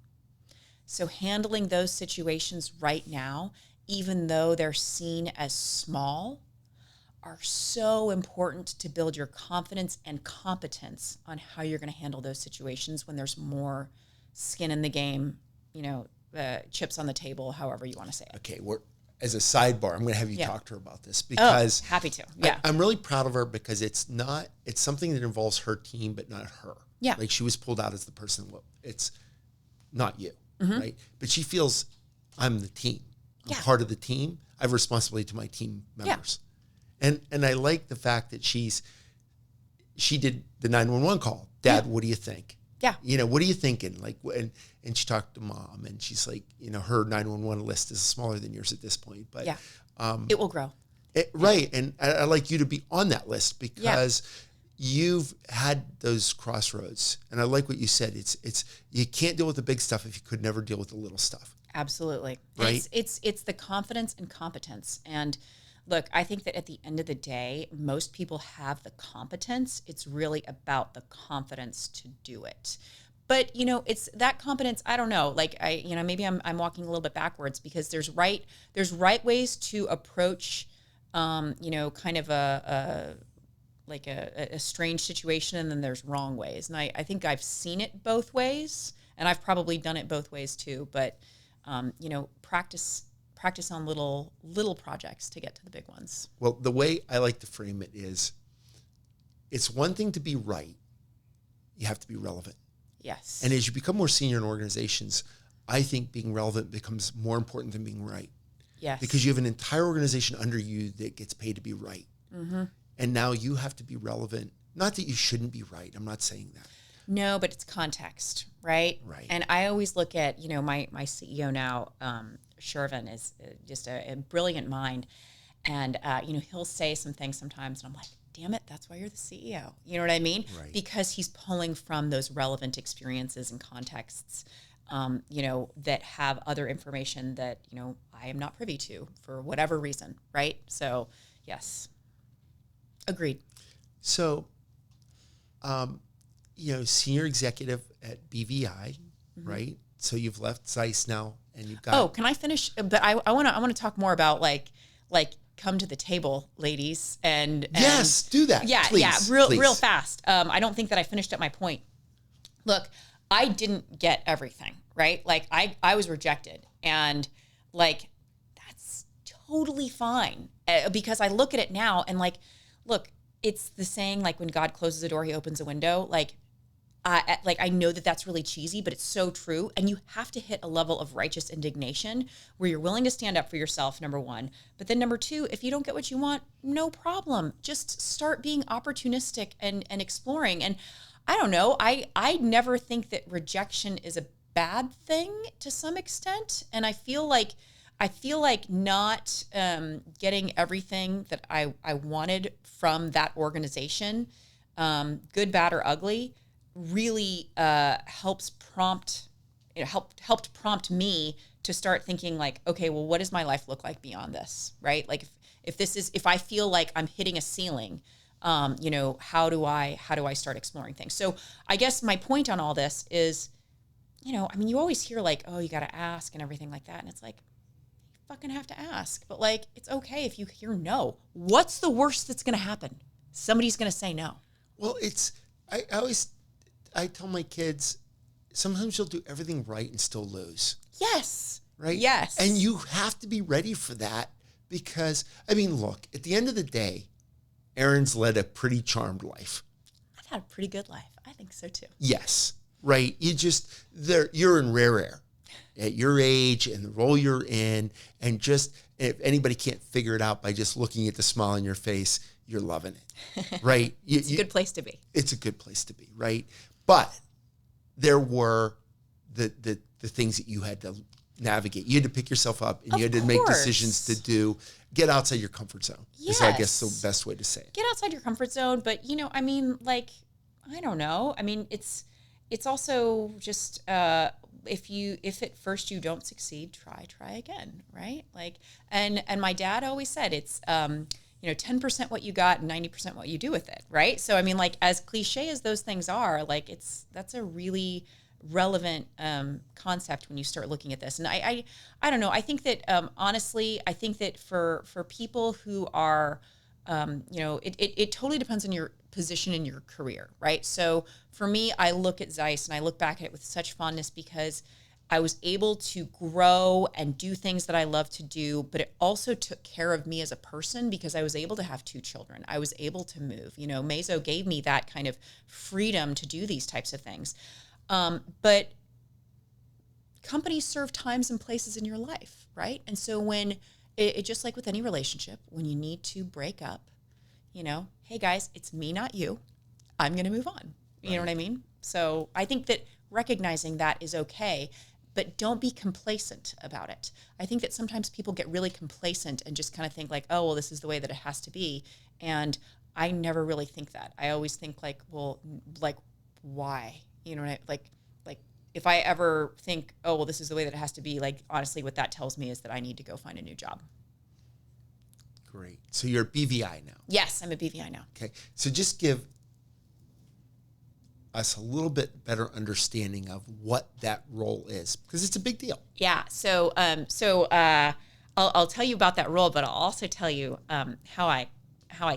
So handling those situations right now, even though they're seen as small, are so important to build your confidence and competence on how you're going to handle those situations when there's more skin in the game, you know, chips on the table, however you want to say it. Okay, as a sidebar, I'm going to have you talk to her about this, because happy to. Yeah. I'm really proud of her, because it's something that involves her team, but not her. Yeah. Like she was pulled out as the person. It's not you, right? But she feels I'm the team. I'm part of the team. I have responsibility to my team members. And I like the fact that she did the 911 call. Dad, what do you think? Yeah. What are you thinking? Like, and she talked to mom, and she's like, her 911 list is smaller than yours at this point, but it will grow. Right. And I like you to be on that list because you've had those crossroads. And I like what you said. It's you can't deal with the big stuff if you could never deal with the little stuff. Absolutely. Right. It's the confidence and competence. And look, I think that at the end of the day, most people have the competence. It's really about the confidence to do it. But, it's that competence. I don't know, like maybe I'm walking a little bit backwards because there's right ways to approach, kind of a strange situation. And then there's wrong ways. And I think I've seen it both ways, and I've probably done it both ways too. But, practice on little projects to get to the big ones. Well, the way I like to frame it is, it's one thing to be right. You have to be relevant. Yes. And as you become more senior in organizations, I think being relevant becomes more important than being right. Yes. Because you have an entire organization under you that gets paid to be right. Mm-hmm. And now you have to be relevant. Not that you shouldn't be right. I'm not saying that. No, but it's context, right? Right. And I always look at, my CEO now, Shervin, is just a brilliant mind. And, he'll say some things sometimes, and I'm like, damn it, that's why you're the CEO. You know what I mean? Right. Because he's pulling from those relevant experiences and contexts, that have other information that, I am not privy to for whatever reason, right? So, yes. Agreed. So, senior executive at BVI, right? So you've left Zeiss now, and you've got. Oh, can I finish? But I want to talk more about like come to the table, ladies, and yes, do that. Yeah, please, real fast. I don't think that I finished up my point. Look, I didn't get everything right. Like I was rejected, and like that's totally fine because I look at it now and like, look, it's the saying like when God closes a door, He opens a window. I know that that's really cheesy, but it's so true. And you have to hit a level of righteous indignation where you're willing to stand up for yourself, number one. But then number two, if you don't get what you want, no problem. Just start being opportunistic and exploring. And I don't know, I never think that rejection is a bad thing to some extent. And I feel like not getting everything that I wanted from that organization, good, bad, or ugly, really helped prompt me to start thinking like, okay, well, what does my life look like beyond this, right? Like if I feel like I'm hitting a ceiling, how do I start exploring things? So I guess my point on all this is, you always hear like, oh, you got to ask and everything like that. And it's like, you fucking have to ask, but like, it's okay if you hear no. What's the worst that's going to happen? Somebody's going to say no. Well, I tell my kids, sometimes you'll do everything right and still lose. Yes. Right? Yes. And you have to be ready for that because, look, at the end of the day, Erin's led a pretty charmed life. I've had a pretty good life. I think so too. Yes. Right? You're in rare air at your age and the role you're in. And just, if anybody can't figure it out by just looking at the smile on your face, you're loving it. Right? It's a good place to be. It's a good place to be. Right? But there were the things that you had to navigate. You had to pick yourself up, and you had to make decisions to get outside your comfort zone. Yes. Is I guess the best way to say it. Get outside your comfort zone, but I don't know. It's also just if at first you don't succeed, try again, right? Like and my dad always said it's 10% what you got and 90% what you do with it, right? So as cliche as those things are, that's a really relevant concept when you start looking at this. And I don't know. I think that honestly, I think that for people who are, it totally depends on your position in your career, right? So for me, I look at Zeiss and I look back at it with such fondness because I was able to grow and do things that I love to do, but it also took care of me as a person because I was able to have 2 children. I was able to move. Mazo gave me that kind of freedom to do these types of things. But companies serve times and places in your life, right? And so when it just like with any relationship, when you need to break up, hey guys, it's me, not you. I'm going to move on. You know what I mean? So I think that recognizing that is okay, but don't be complacent about it. I think that sometimes people get really complacent and just kind of think like, oh, well, this is the way that it has to be. And I never really think that. I always think like, well, like, why? Like if I ever think, oh, well, this is the way that it has to be, like, honestly, what that tells me is that I need to go find a new job. Great. So you're a BVI now. Yes, I'm a BVI now. Okay. So just give us a little bit better understanding of what that role is, because it's a big deal. Yeah. So I'll tell you about that role, but I'll also tell you how I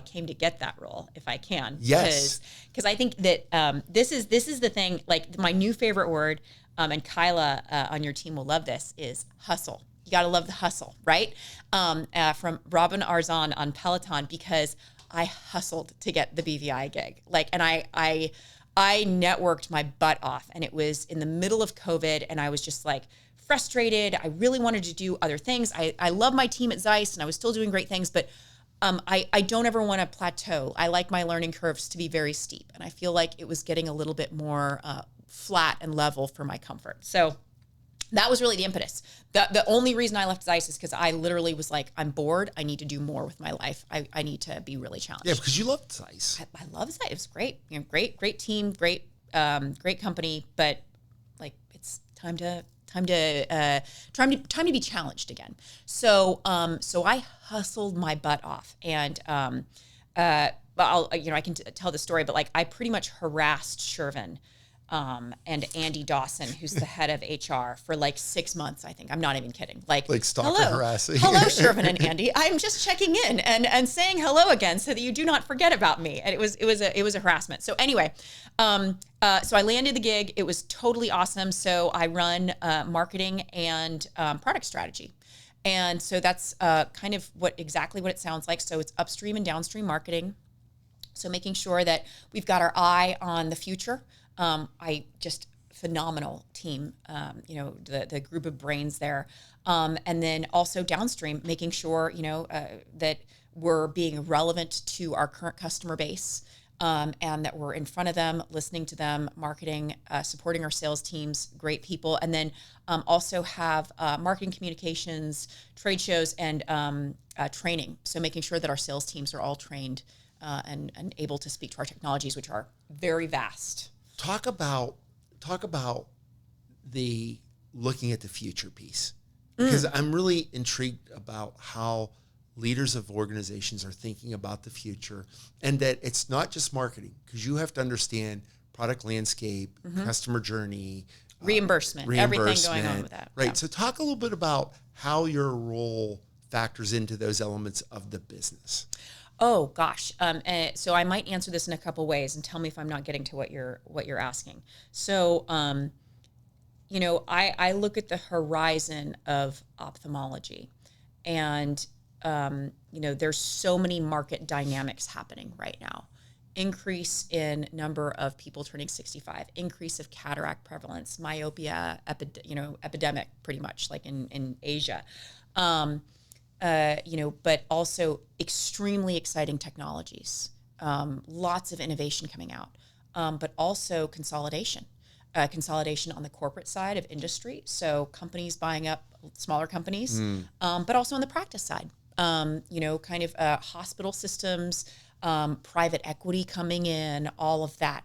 came to get that role, if I can. Yes. Because I think that this is the thing. Like my new favorite word, and Kyla on your team will love this, is hustle. You got to love the hustle, right? From Robin Arzon on Peloton, because I hustled to get the BVI gig. And I networked my butt off, and it was in the middle of COVID, and I was just like frustrated. I really wanted to do other things. I love my team at Zeiss, and I was still doing great things, but I don't ever want to plateau. I like my learning curves to be very steep, and I feel like it was getting a little bit more flat and level for my comfort. So that was really the impetus. The only reason I left Zeiss is because I literally was like, I'm bored. I need to do more with my life. I need to be really challenged. Yeah, because you loved Zeiss. I love Zeiss. It was great. Great team, great company. But like, it's time to be challenged again. So I hustled my butt off, and I can tell the story, but like I pretty much harassed Shervin and Andy Dawson, who's the head of HR, for like 6 months, I think. I'm not even kidding. Like stalker harassing. Hello, Shervin and Andy. I'm just checking in and saying hello again so that you do not forget about me. And it was a harassment. So anyway, so I landed the gig. It was totally awesome. So I run marketing and product strategy. And so that's kind of exactly what it sounds like. So it's upstream and downstream marketing. So making sure that we've got our eye on the future. Phenomenal team, the group of brains there. And then also downstream, making sure, that we're being relevant to our current customer base, and that we're in front of them, listening to them, marketing, supporting our sales teams, great people. And then also have marketing communications, trade shows, and training. So making sure that our sales teams are all trained and able to speak to our technologies, which are very vast. Talk about the looking at the future piece, because I'm really intrigued about how leaders of organizations are thinking about the future, and that it's not just marketing, because you have to understand product landscape, customer journey, reimbursement, everything going on with that. Right. Yeah. So talk a little bit about how your role factors into those elements of the business. Oh gosh. So I might answer this in a couple ways, and tell me if I'm not getting to what you're asking. So, I look at the horizon of ophthalmology, and, there's so many market dynamics happening right now. Increase in number of people turning 65, increase of cataract prevalence, myopia, epidemic, pretty much like in Asia. But also extremely exciting technologies, lots of innovation coming out, but also consolidation on the corporate side of industry. So companies buying up smaller companies, but also on the practice side, hospital systems, private equity coming in, all of that.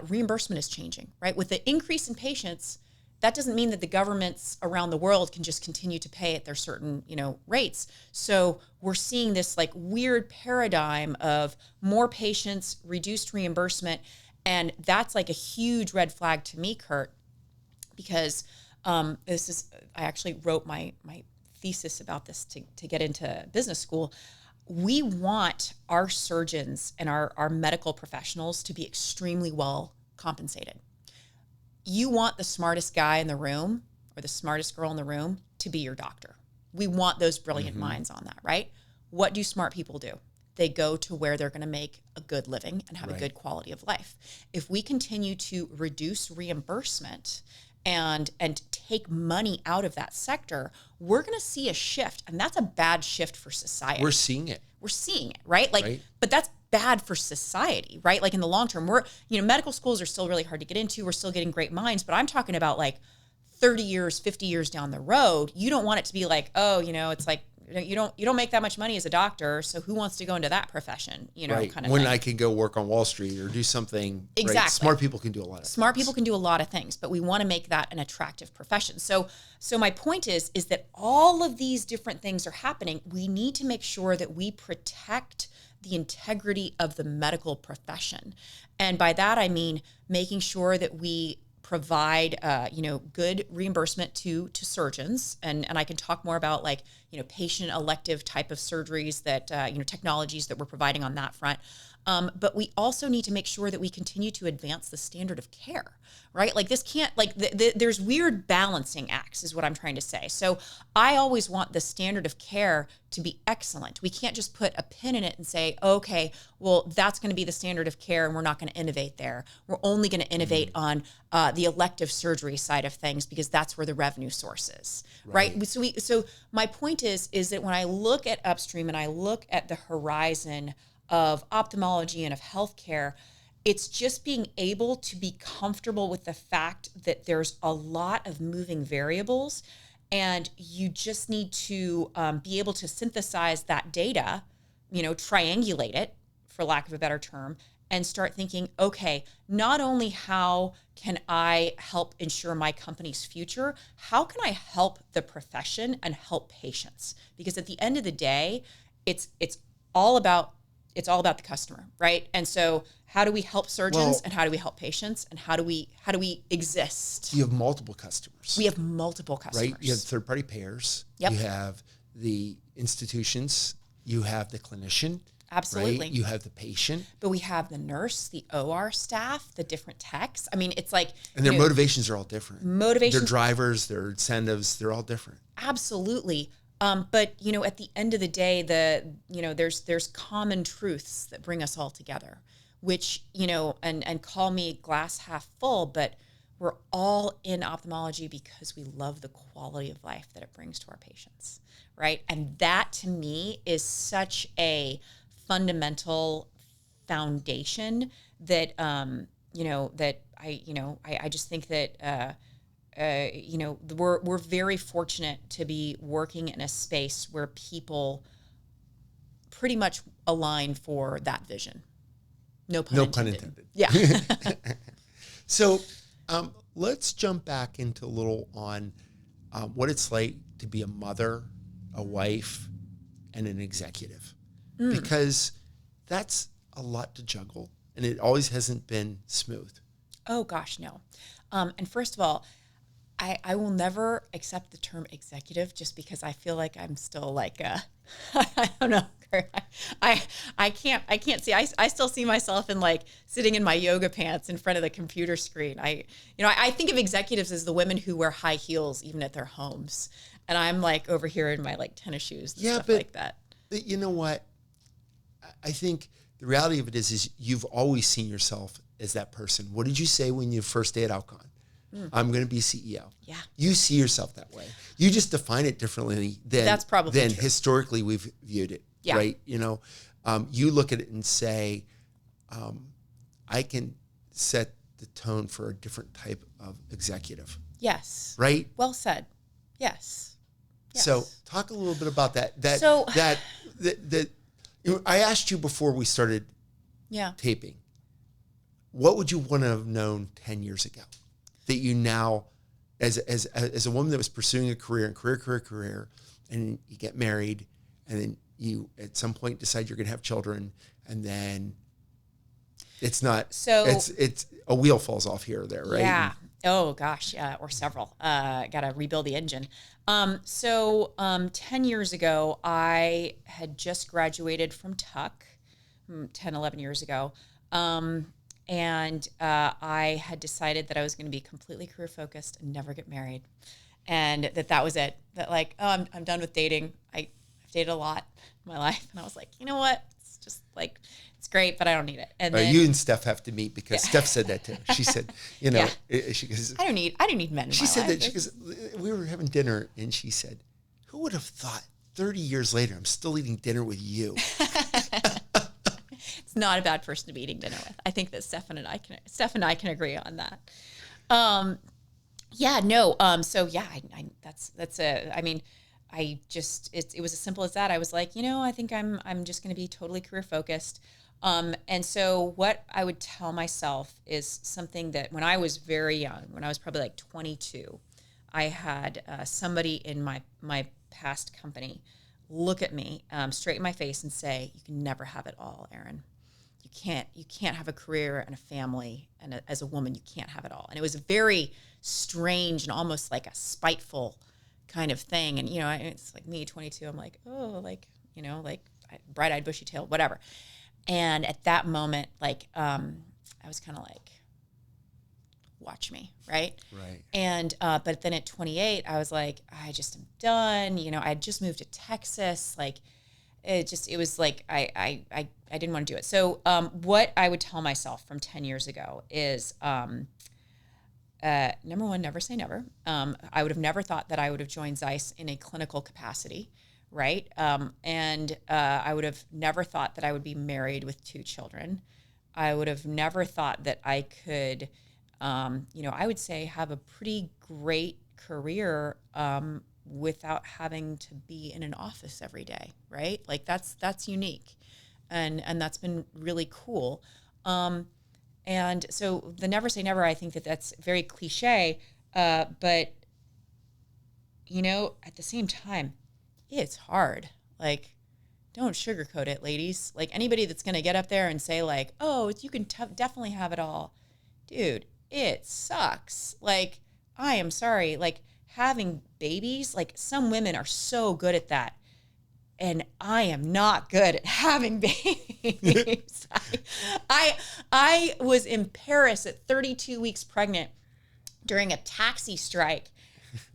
Reimbursement is changing, right? With the increase in patients, that doesn't mean that the governments around the world can just continue to pay at their certain, rates. So we're seeing this like weird paradigm of more patients, reduced reimbursement. And that's like a huge red flag to me, Kurt, because I actually wrote my thesis about this to get into business school. We want our surgeons and our medical professionals to be extremely well compensated. You want the smartest guy in the room or the smartest girl in the room to be your doctor. We want those brilliant minds on that, right? What do smart people do? They go to where they're going to make a good living and have a good quality of life. If we continue to reduce reimbursement and take money out of that sector, we're going to see a shift. And that's a bad shift for society. We're seeing it. We're seeing it, right? Like, right? But that's bad for society, right? Like in the long term, medical schools are still really hard to get into. We're still getting great minds, but I'm talking about like 30 years, 50 years down the road. You don't want it to be like, oh, it's like, you don't make that much money as a doctor, so who wants to go into that profession? Right. Kind of when thing. I can go work on Wall Street or do something. Exactly. Right? Smart people can do a lot of Smart things. people can do a lot of things, but we want to make that an attractive profession. So my point is that all of these different things are happening. We need to make sure that we protect the integrity of the medical profession. And by that, I mean making sure that we provide, good reimbursement to surgeons. And I can talk more about like, patient elective type of surgeries that, technologies that we're providing on that front. But we also need to make sure that we continue to advance the standard of care, right? Like this can't, like there's weird balancing acts is what I'm trying to say. So I always want the standard of care to be excellent. We can't just put a pin in it and say, okay, well, that's going to be the standard of care and we're not going to innovate there. We're only going to innovate on the elective surgery side of things because that's where the revenue source is, right? So my point is that when I look at upstream and I look at the horizon of ophthalmology and of healthcare, it's just being able to be comfortable with the fact that there's a lot of moving variables, and you just need to be able to synthesize that data, triangulate it, for lack of a better term, and start thinking, okay, not only how can I help ensure my company's future, how can I help the profession and help patients? Because at the end of the day, it's all about the customer, right? And so how do we help surgeons and how do we help patients and how do we exist? You have multiple customers. We have multiple customers. Right? You have third-party payers. Yep. You have the institutions. You have the clinician. Absolutely. Right? You have the patient. But we have the nurse, the OR staff, the different techs. I mean, it's like... And their motivations are all different. Motivations. Their drivers, their incentives, they're all different. Absolutely. But at the end of the day, there's common truths that bring us all together, which, and call me glass half full, but we're all in ophthalmology because we love the quality of life that it brings to our patients, right? And that to me is such a fundamental foundation that, that I just think that, we're very fortunate to be working in a space where people pretty much align for that vision. No pun intended. Yeah. So let's jump back into a little on what it's like to be a mother, a wife, and an executive. Because that's a lot to juggle, and it always hasn't been smooth. Oh, gosh, no. And first of all, I will never accept the term executive just because I feel like I'm still like, I don't know. I can't see, I still see myself in like sitting in my yoga pants in front of the computer screen. I think of executives as the women who wear high heels even at their homes. And I'm like over here in my like tennis shoes and stuff like that. But you know what? I think the reality of it is you've always seen yourself as that person. What did you say when you first day at Alcon? I'm going to be CEO. Yeah. You see yourself that way. You just define it differently than true. Historically we've viewed it. Yeah. Right. You look at it and say, I can set the tone for a different type of executive. Yes. Right. Well said. Yes. So talk a little bit about that. I asked you before we started taping, what would you want to have known 10 years ago that you now, as a woman that was pursuing a career, and you get married, and then you at some point decide you're going to have children, and then it's a wheel falls off here or there, right? Yeah. Oh gosh, or several. Got to rebuild the engine. 10 years ago, I had just graduated from Tuck, 10, 11 years ago. And I had decided that I was going to be completely career focused and never get married. And that was it. That like, I'm done with dating. I've dated a lot in my life. And I was like, you know what? just like, it's great, but I don't need it. And then you and Steph have to meet because Steph said that too. She said, you know, she goes, I don't need men in she my said life. that, she goes, we were having dinner and she said, who would have thought 30 years later, I'm still eating dinner with you? It's not a bad person to be eating dinner with. I think that Steph and I can agree on that. It was as simple as that. I was like, I think I'm just going to be totally career focused. And so what I would tell myself is something that when I was very young, when I was probably like 22, I had somebody in my past company look at me straight in my face and say, you can never have it all, Erin. You can't have a career and a family, and as a woman, you can't have it all. And it was very strange and almost like a spiteful kind of thing. And, it's like me, 22, I'm like, oh, like, bright-eyed, bushy-tailed, whatever. And at that moment, like, I was kind of like, watch me, right? Right. And, but then at 28, I was like, I just am done. I had just moved to Texas. Like, it was like, I didn't want to do it. So, what I would tell myself from 10 years ago is, number one, never say never. I would have never thought that I would have joined Zeiss in a clinical capacity, right? And I would have never thought that I would be married with 2 children. I would have never thought that I could, I would say have a pretty great career without having to be in an office every day, right? Like that's unique, and that's been really cool. And so the never say never, I think that's very cliche, but at the same time, it's hard. Like, don't sugarcoat it, ladies. Like, anybody that's going to get up there and say like, oh, you can definitely have it all. Dude, it sucks. Like, I am sorry. Like, having babies, like, some women are so good at that. And I am not good at having babies. I was in Paris at 32 weeks pregnant during a taxi strike,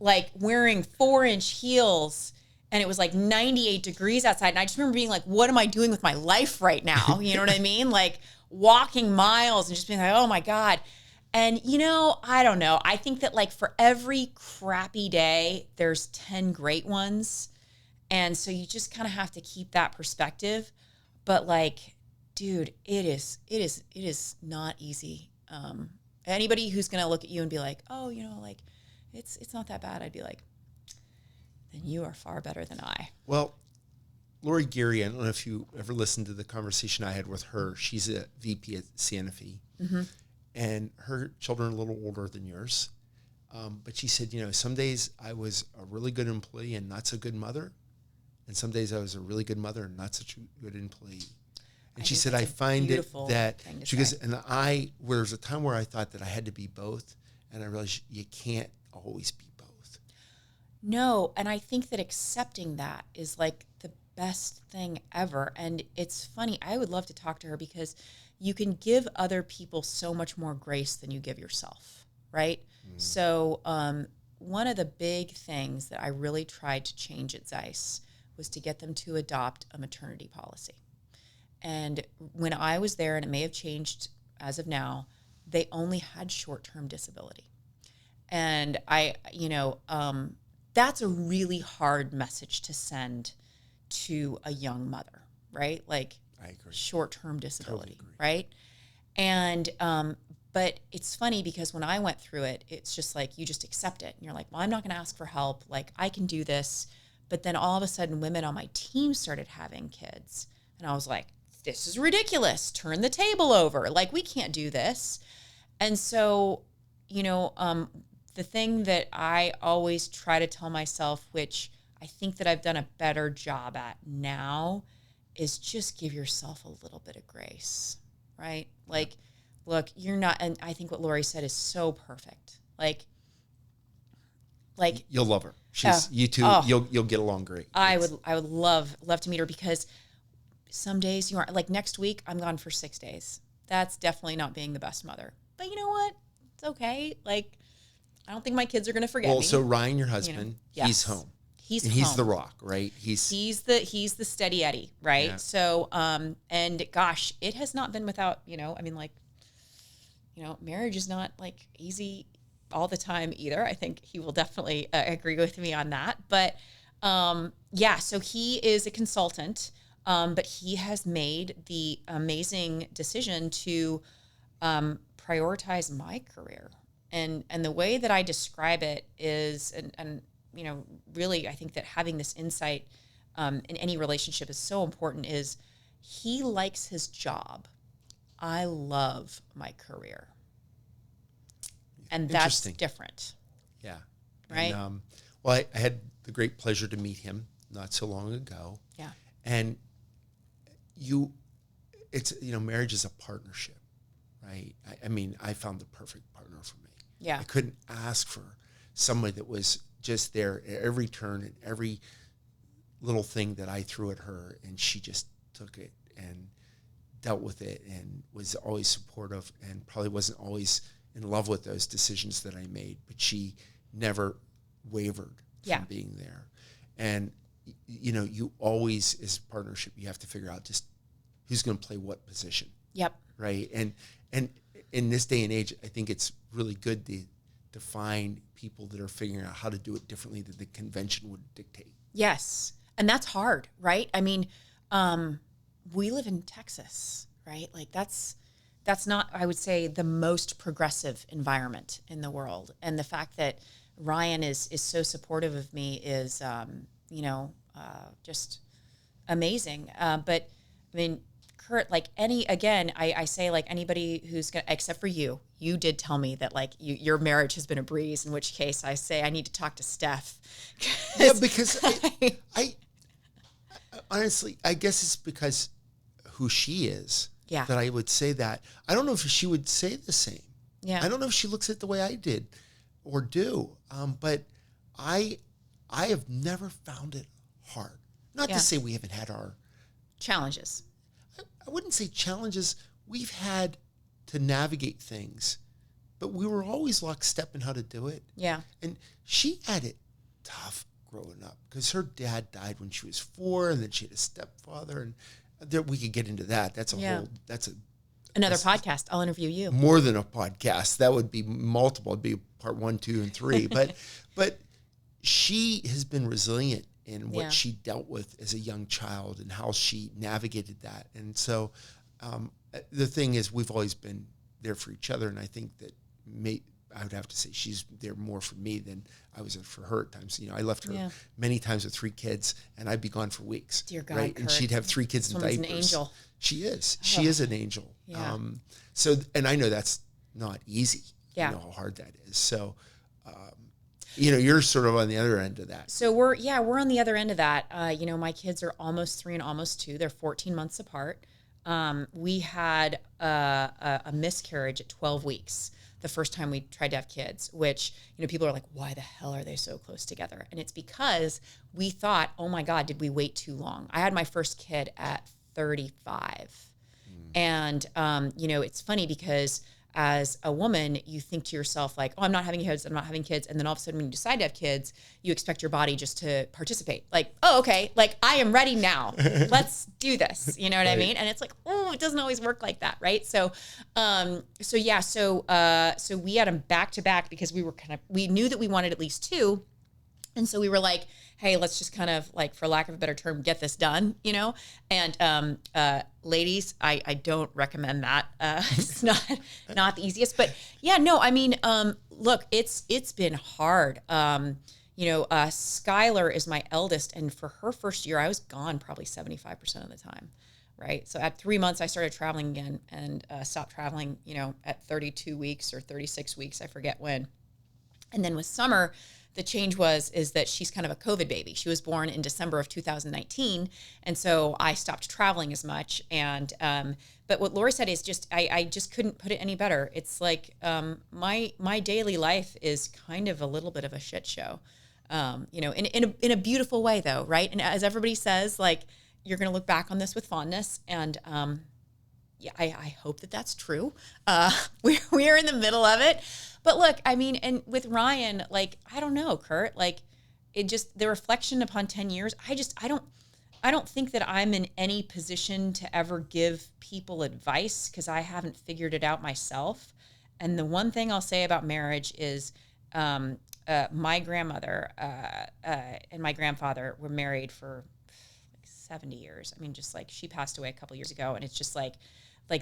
like wearing 4-inch heels, and it was like 98 degrees outside. And I just remember being like, what am I doing with my life right now? You know what I mean? Like walking miles and just being like, oh my God. And, I don't know. I think that like for every crappy day, there's 10 great ones. And so you just kind of have to keep that perspective. But like, dude, it is not easy. Anybody who's going to look at you and be like, oh, like it's not that bad. I'd be like, then you are far better than I. Well, Lori Geary, I don't know if you ever listened to the conversation I had with her. She's a VP at Sanofi. Mm-hmm. And her children are a little older than yours. But she said, some days I was a really good employee and not so good mother. And some days I was a really good mother and not such a good employee. And she said, I find it that, she goes, and there's a time where I thought that I had to be both. And I realized you can't always be both. No. And I think that accepting that is like the best thing ever. And it's funny. I would love to talk to her because you can give other people so much more grace than you give yourself. Right. Mm. So, one of the big things that I really tried to change at Zeiss was to get them to adopt a maternity policy. And when I was there, and it may have changed as of now, they only had short-term disability. And that's a really hard message to send to a young mother, right? Like, I agree. Short-term disability, totally agree. Right? And, but it's funny because when I went through it, it's just like, you just accept it. And you're like, well, I'm not going to ask for help. Like, I can do this. But then all of a sudden, women on my team started having kids. And I was like, this is ridiculous. Turn the table over. Like, we can't do this. And so, the thing that I always try to tell myself, which I think that I've done a better job at now, is just give yourself a little bit of grace, right? Like, look, you're not, and I think what Lori said is so perfect. Like you'll love her. You two, you'll get along great. I would love to meet her because some days you aren't, like next week, I'm gone for 6 days. That's definitely not being the best mother. But you know what? It's okay. Like, I don't think my kids are going to forget me. So Ryan, your husband, Yes. he's home. He's and he's home. the rock, right? He's the steady Eddie, right? Yeah. So, and gosh, it has not been without, I mean, like, marriage is not like easy all the time either. I think he will definitely agree with me on that. But yeah, so he is a consultant, but he has made the amazing decision to prioritize my career. And the way that I describe it is, and really, I think that having this insight in any relationship is so important, is he likes his job. I love my career. And that's different. Yeah. Right? And, well, I had the great pleasure to meet him not so long ago. Yeah. And marriage is a partnership, right? I mean, I found the perfect partner for me. Yeah. I couldn't ask for somebody that was just there at every turn and every little thing that I threw at her, and she just took it and dealt with it and was always supportive, and probably wasn't always in love with those decisions that I made, but she never wavered from being there. And, you always, as a partnership, you have to figure out just who's going to play what position. Yep. Right. And in this day and age, I think it's really good to find people that are figuring out how to do it differently than the convention would dictate. Yes. And that's hard, right? I mean, we live in Texas, right? Like that's not, I would say, the most progressive environment in the world. And the fact that Ryan is so supportive of me is, just amazing. But I mean, Kurt, like I say, like, anybody who's gonna, except for you did tell me that, like, your marriage has been a breeze, in which case I say I need to talk to Steph. Yeah, because I honestly, I guess it's because who she is that I would say that. I don't know if she would say the same. Yeah. I don't know if she looks at it the way I did or do. But I have never found it hard. Not to say we haven't had our challenges. I wouldn't say challenges. We've had to navigate things, but we were always lockstep in how to do it. Yeah. And she had it tough growing up because her dad died when she was 4, and then she had a stepfather, and we could get into that. That's Another podcast. I'll interview you. More than a podcast. That would be multiple. It'd be part 1, 2, and 3. But she has been resilient in what she dealt with as a young child and how she navigated that. And so the thing is, we've always been there for each other. And I think that I would have to say she's there more for me than I was for her at times. I left her many times with 3 kids, and I'd be gone for weeks. Dear God, right? Kurt. And she'd have 3 kids in diapers. An angel. She is. She is an angel. Yeah. And I know that's not easy. Yeah. You know how hard that is. So, you're sort of on the other end of that. So we're on the other end of that. My kids are almost 3 and almost 2. They're 14 months apart. We had a miscarriage at 12 weeks. The first time we tried to have kids, which, people are like, why the hell are they so close together? And it's because we thought, oh my God, did we wait too long? I had my first kid at 35. And, it's funny because as a woman, you think to yourself like, oh, I'm not having kids. And then all of a sudden when you decide to have kids, you expect your body just to participate. Like, oh, okay. Like, I am ready now. Let's do this. You know what I mean? And it's like, oh, it doesn't always work like that. Right. So we had them back to back because we knew that we wanted at least 2. And so we were like, hey, let's just kind of, like, for lack of a better term, get this done, And ladies, I don't recommend that. It's not the easiest, but yeah, no, I mean, look, it's been hard. Skylar is my eldest, and for her first year, I was gone probably 75% of the time. Right. So at 3 months, I started traveling again and stopped traveling, at 32 weeks or 36 weeks. I forget when. And then with Summer, the change is that she's kind of a COVID baby. She was born in December of 2019. And so I stopped traveling as much. And, but what Lori said is just, I just couldn't put it any better. It's like, my daily life is kind of a little bit of a shit show, in a beautiful way though. Right. And as everybody says, like, you're going to look back on this with fondness. And, I hope that that's true. We are in the middle of it. But look, I mean, and with Ryan, like, I don't know, Kurt, like, it just, the reflection upon 10 years, I don't think that I'm in any position to ever give people advice because I haven't figured it out myself. And the one thing I'll say about marriage is my grandmother and my grandfather were married for like 70 years. I mean, just like she passed away a couple years ago, and it's just like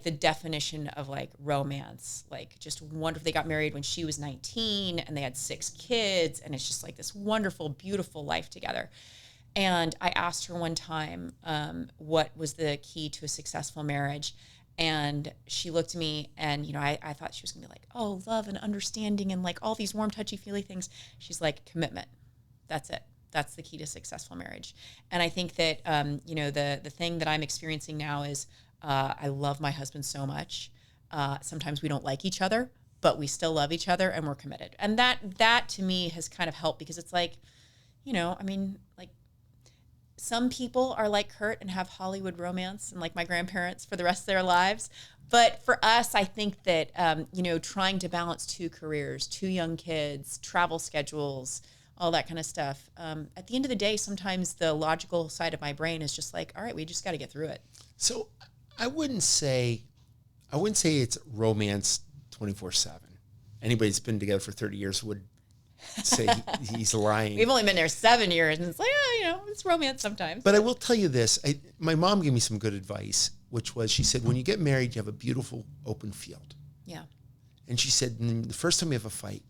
the definition of like romance, like just wonderful. They got married when she was 19 and they had 6 kids, and it's just like this wonderful, beautiful life together. And I asked her one time, what was the key to a successful marriage? And she looked at me and, you know, I thought she was gonna be like, oh, love and understanding and like all these warm, touchy-feely things. She's like, commitment. That's it. That's the key to successful marriage. And I think that, you know, the thing that I'm experiencing now is I love my husband so much. Sometimes we don't like each other, but we still love each other and we're committed. And that to me has kind of helped because it's like, you know, I mean, like, some people are like Kurt and have Hollywood romance and like my grandparents for the rest of their lives. But for us, I think that, you know, trying to balance 2 careers, 2 young kids, travel schedules, all that kind of stuff. At the end of the day, sometimes the logical side of my brain is just like, all right, we just got to get through it. So I wouldn't say it's romance 24/7. Anybody that's been together for 30 years would say he's lying. We've only been there 7 years, and it's like, oh, you know, it's romance sometimes. But I will tell you this. My mom gave me some good advice, which was, she said, when you get married, you have a beautiful open field. Yeah. And she said, the first time you have a fight,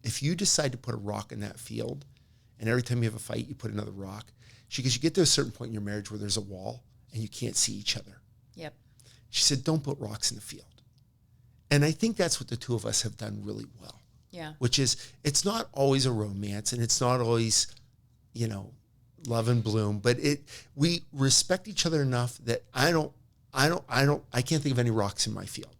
if you decide to put a rock in that field, and every time you have a fight, you put another rock, because you get to a certain point in your marriage where there's a wall and you can't see each other. Yep. She said, don't put rocks in the field. And I think that's what the 2 of us have done really well. Yeah. Which is, it's not always a romance and it's not always, you know, love and bloom, but we respect each other enough that I can't think of any rocks in my field.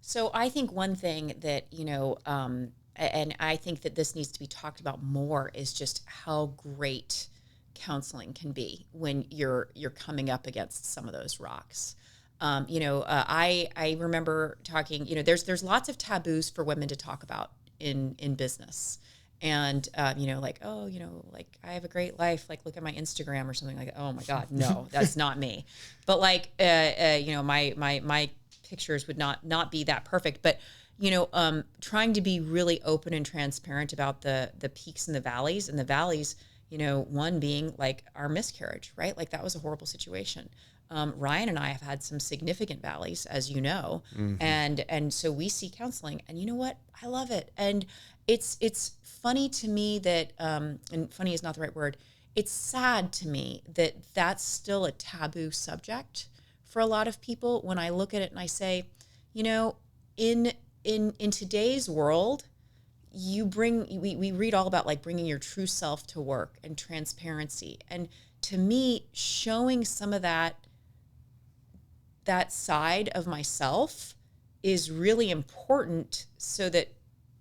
So I think one thing that, you know, and I think that this needs to be talked about more is just how great counseling can be when you're coming up against some of those rocks. You know, I remember talking, you know, there's lots of taboos for women to talk about in business. And, you know, like, oh, you know, like I have a great life. Like, look at my Instagram or something like that. Oh my God, no, that's not me. But like, you know, my pictures would not be that perfect, but, you know, trying to be really open and transparent about the peaks and the valleys, you know, one being like our miscarriage, right? Like that was a horrible situation. Ryan and I have had some significant valleys, as you know, and so we see counseling, and you know what? I love it. And it's funny to me that, and funny is not the right word. It's sad to me that that's still a taboo subject for a lot of people. When I look at it and I say, you know, in today's world, we read all about like bringing your true self to work and transparency. And to me, showing some of that side of myself is really important so that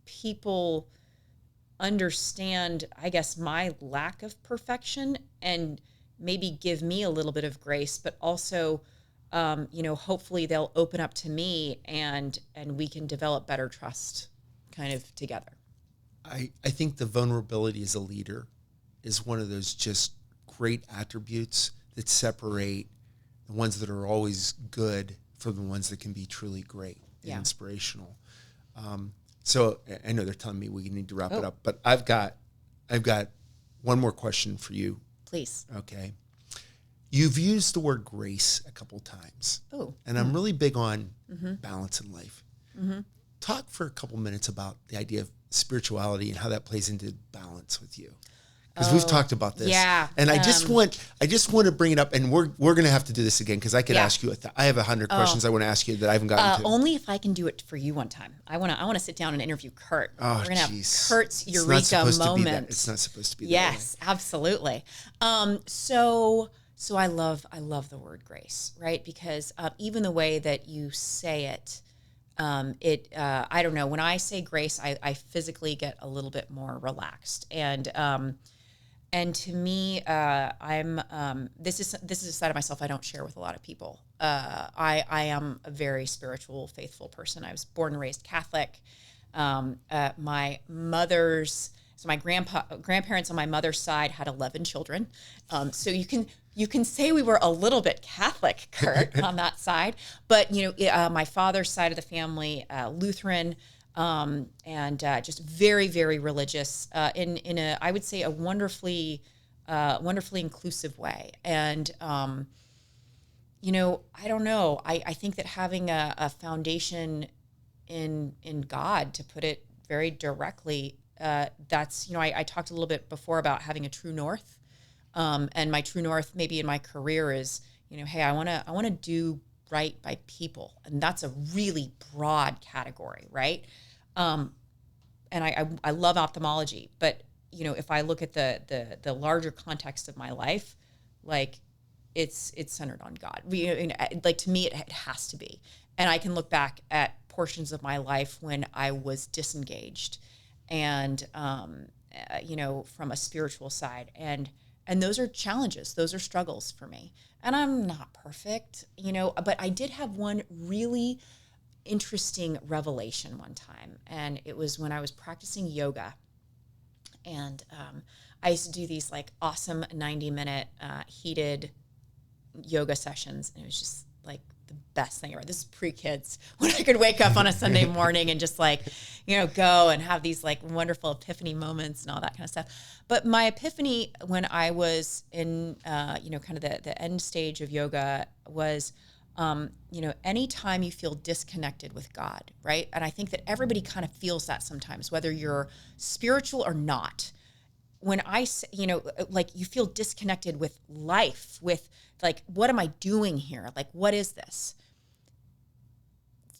people understand, I guess, my lack of perfection and maybe give me a little bit of grace, but also, you know, hopefully they'll open up to me and we can develop better trust kind of together. I think the vulnerability as a leader is one of those just great attributes that separate the ones that are always good from the ones that can be truly great and inspirational. So I know they're telling me we need to wrap it up, but I've got one more question for you. Please. Okay. You've used the word grace a couple times. Oh. And I'm really big on balance in life. Talk for a couple minutes about the idea of spirituality and how that plays into balance with you. Because we've talked about this. Yeah. And I just want to bring it up, and we're going to have to do this again because I could ask you I have 100 questions I want to ask you that I haven't gotten to. Only if I can do it for you one time. I want to sit down and interview Kurt. Oh, we're going to have Kurt's Eureka moment. It's not supposed to be that. Yes, absolutely. So I love the word grace, right? Because even the way that you say it, I don't know. When I say grace, I physically get a little bit more relaxed. And to me, this is a side of myself I don't share with a lot of people. I am a very spiritual, faithful person. I was born and raised Catholic. My mother's So my grandparents on my mother's side had 11 children. So you can say we were a little bit Catholic, Kurt, on that side. But, my father's side of the family, Lutheran, and just very, very religious, in a, I would say, a wonderfully inclusive way. And, I don't know. I think that having a foundation in God, to put it very directly, that's, I talked a little bit before about having a true north. And my true north maybe in my career is, hey, I want to do right by people. And that's a really broad category, right? And I love ophthalmology, but if I look at the larger context of my life, like it's centered on God. Like to me, it has to be. And I can look back at portions of my life when I was disengaged and, from a spiritual side. And those are challenges. Those are struggles for me. And I'm not perfect, but I did have one really interesting revelation one time. And it was when I was practicing yoga. And I used to do these like awesome 90-minute heated yoga sessions. And it was just like the best thing ever. This is pre-kids, when I could wake up on a Sunday morning and just like, go and have these like wonderful epiphany moments and all that kind of stuff. But my epiphany when I was in, kind of the end stage of yoga was, anytime you feel disconnected with God, right? And I think that everybody kind of feels that sometimes, whether you're spiritual or not. When I say, like you feel disconnected with life, with like, what am I doing here? Like, what is this?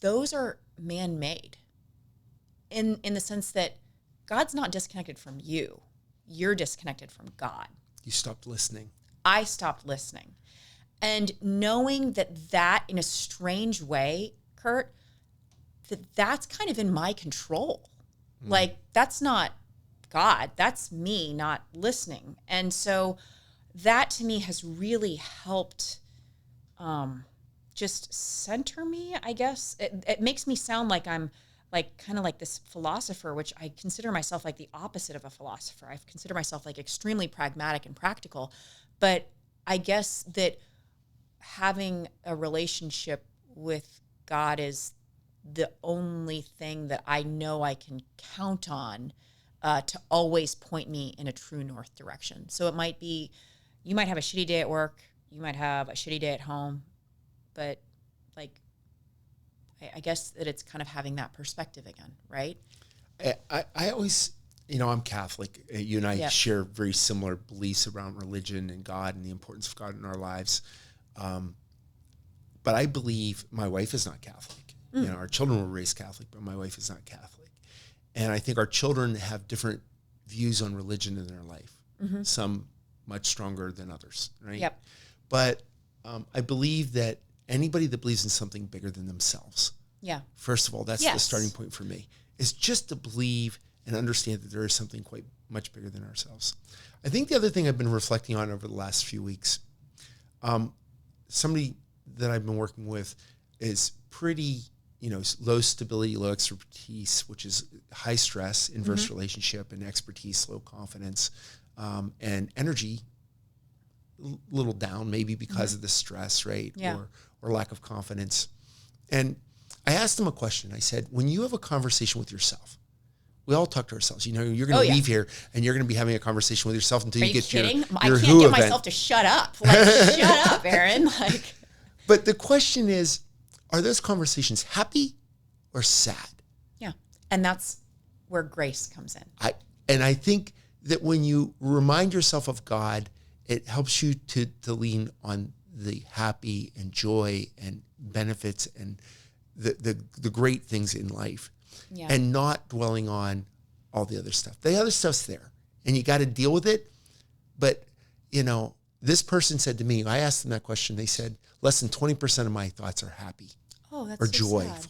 Those are man-made in the sense that God's not disconnected from you. You're disconnected from God. You stopped listening. I stopped listening. And knowing that in a strange way, Kurt, that's kind of in my control. Like, that's not God. That's me not listening. And so that to me has really helped just center me, I guess. It makes me sound like I'm like kind of like this philosopher, which I consider myself like the opposite of a philosopher. I consider myself like extremely pragmatic and practical. But I guess that having a relationship with God is the only thing that I know I can count on to always point me in a true north direction. So it might be, you might have a shitty day at work, you might have a shitty day at home, but like, I guess that it's kind of having that perspective again, right? I always, I'm Catholic. You and I share very similar beliefs around religion and God and the importance of God in our lives. But I believe my wife is not Catholic. Our children were raised Catholic, but my wife is not Catholic. And I think our children have different views on religion in their life. Mm-hmm. Some much stronger than others, right? Yep. But I believe that anybody that believes in something bigger than themselves, first of all, that's the starting point for me, is just to believe and understand that there is something quite much bigger than ourselves. I think the other thing I've been reflecting on over the last few weeks, somebody that I've been working with is pretty, low stability, low expertise, which is high stress, inverse relationship, and expertise, low confidence, and energy, little down, maybe because of the stress, right? Yeah. Or lack of confidence. And I asked him a question. I said, when you have a conversation with yourself, we all talk to ourselves. You're going to leave here and you're going to be having a conversation with yourself until you get kidding? your I can't who get event. myself to shut up. Like, shut up, Erin. Like, but the question is, are those conversations happy or sad? Yeah. And that's where grace comes in. I think that when you remind yourself of God, it helps you to lean on the happy and joy and benefits and the great things in life, and not dwelling on all the other stuff. The other stuff's there, and you got to deal with it. But, this person said to me, I asked them that question, they said, less than 20% of my thoughts are happy that's or so joyful. sad.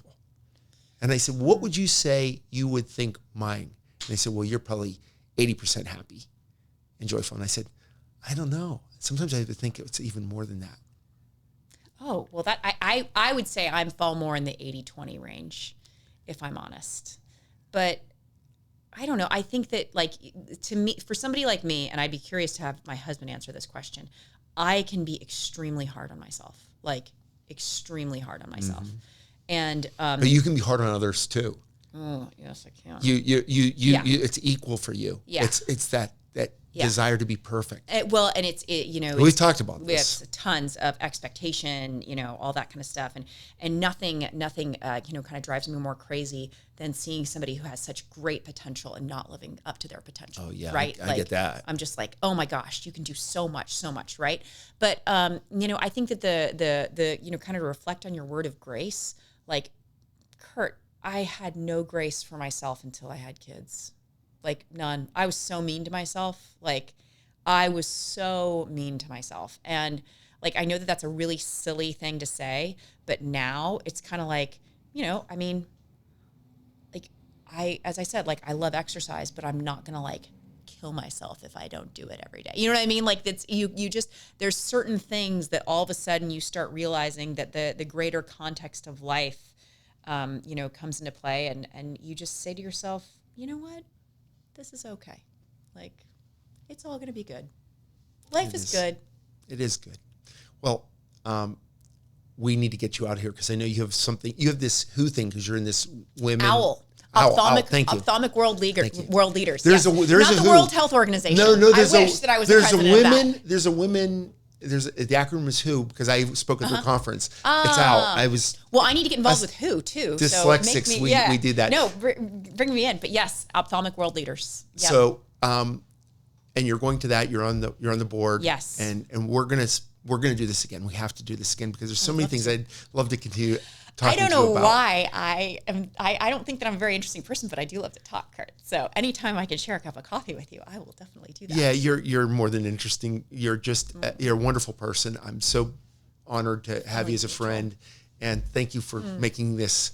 And I said, what would you say you would think mine? And they said, well, you're probably 80% happy and joyful. And I said, I don't know. Sometimes I have to think it's even more than that. Oh, well, that I would say I fall more in the 80-20 range, if I'm honest. But I don't know. I think that like to me, for somebody like me, and I'd be curious to have my husband answer this question. I can be extremely hard on myself, like extremely hard on myself. And, but you can be hard on others too. oh yes, I can. You it's equal for you. Yeah. It's that desire to be perfect. Well, and you know, We've talked about we this. have tons of expectation, you know, all that kind of stuff, and nothing, you know, kind of drives me more crazy than seeing somebody who has such great potential and not living up to their potential. Oh yeah, right. I get that. I'm just like, oh my gosh, you can do so much, right? But you know, I think that the you know, kind of reflect on your word of grace, like, Kurt, I had no grace for myself until I had kids. Like none. I was so mean to myself. Like I was so mean to myself. And like, I know that that's a really silly thing to say, but now it's kind of like, you know, I mean, like as I said, like I love exercise, but I'm not going to like kill myself if I don't do it every day. You know what I mean? Like that's, you just, there's certain things that all of a sudden you start realizing that the greater context of life, you know, comes into play, and you just say to yourself, you know what? This is okay. Like, it's all going to be good. Life is good. It is good. Well, we need to get you out of here because I know you have something. You have this WHO thing because you're in this women. Ophthalmic world leaders. There's yes. There's not a the WHO. World Health Organization. No. There's I wish that I was the president of that. There's a women. The acronym is WHO because I spoke at their conference. It's out. Well, I need to get involved with WHO too. Dyslexics, so we did that. No, bring me in. But yes, ophthalmic world leaders. Yep. So, and you're going to that. You're on the board. Yes. And we're gonna do this again. We have to do this again because there's so many things I'd love to continue talking to you about. I don't know why I don't think that I'm a very interesting person, but I do love to talk, Kurt. So anytime I can share a cup of coffee with you, I will definitely do that. Yeah, you're more than interesting. You're just you're a wonderful person. I'm so honored to have you as a friend, and thank you for making this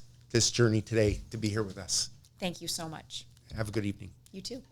journey today to be here with us. Thank you so much. Have a good evening. You too.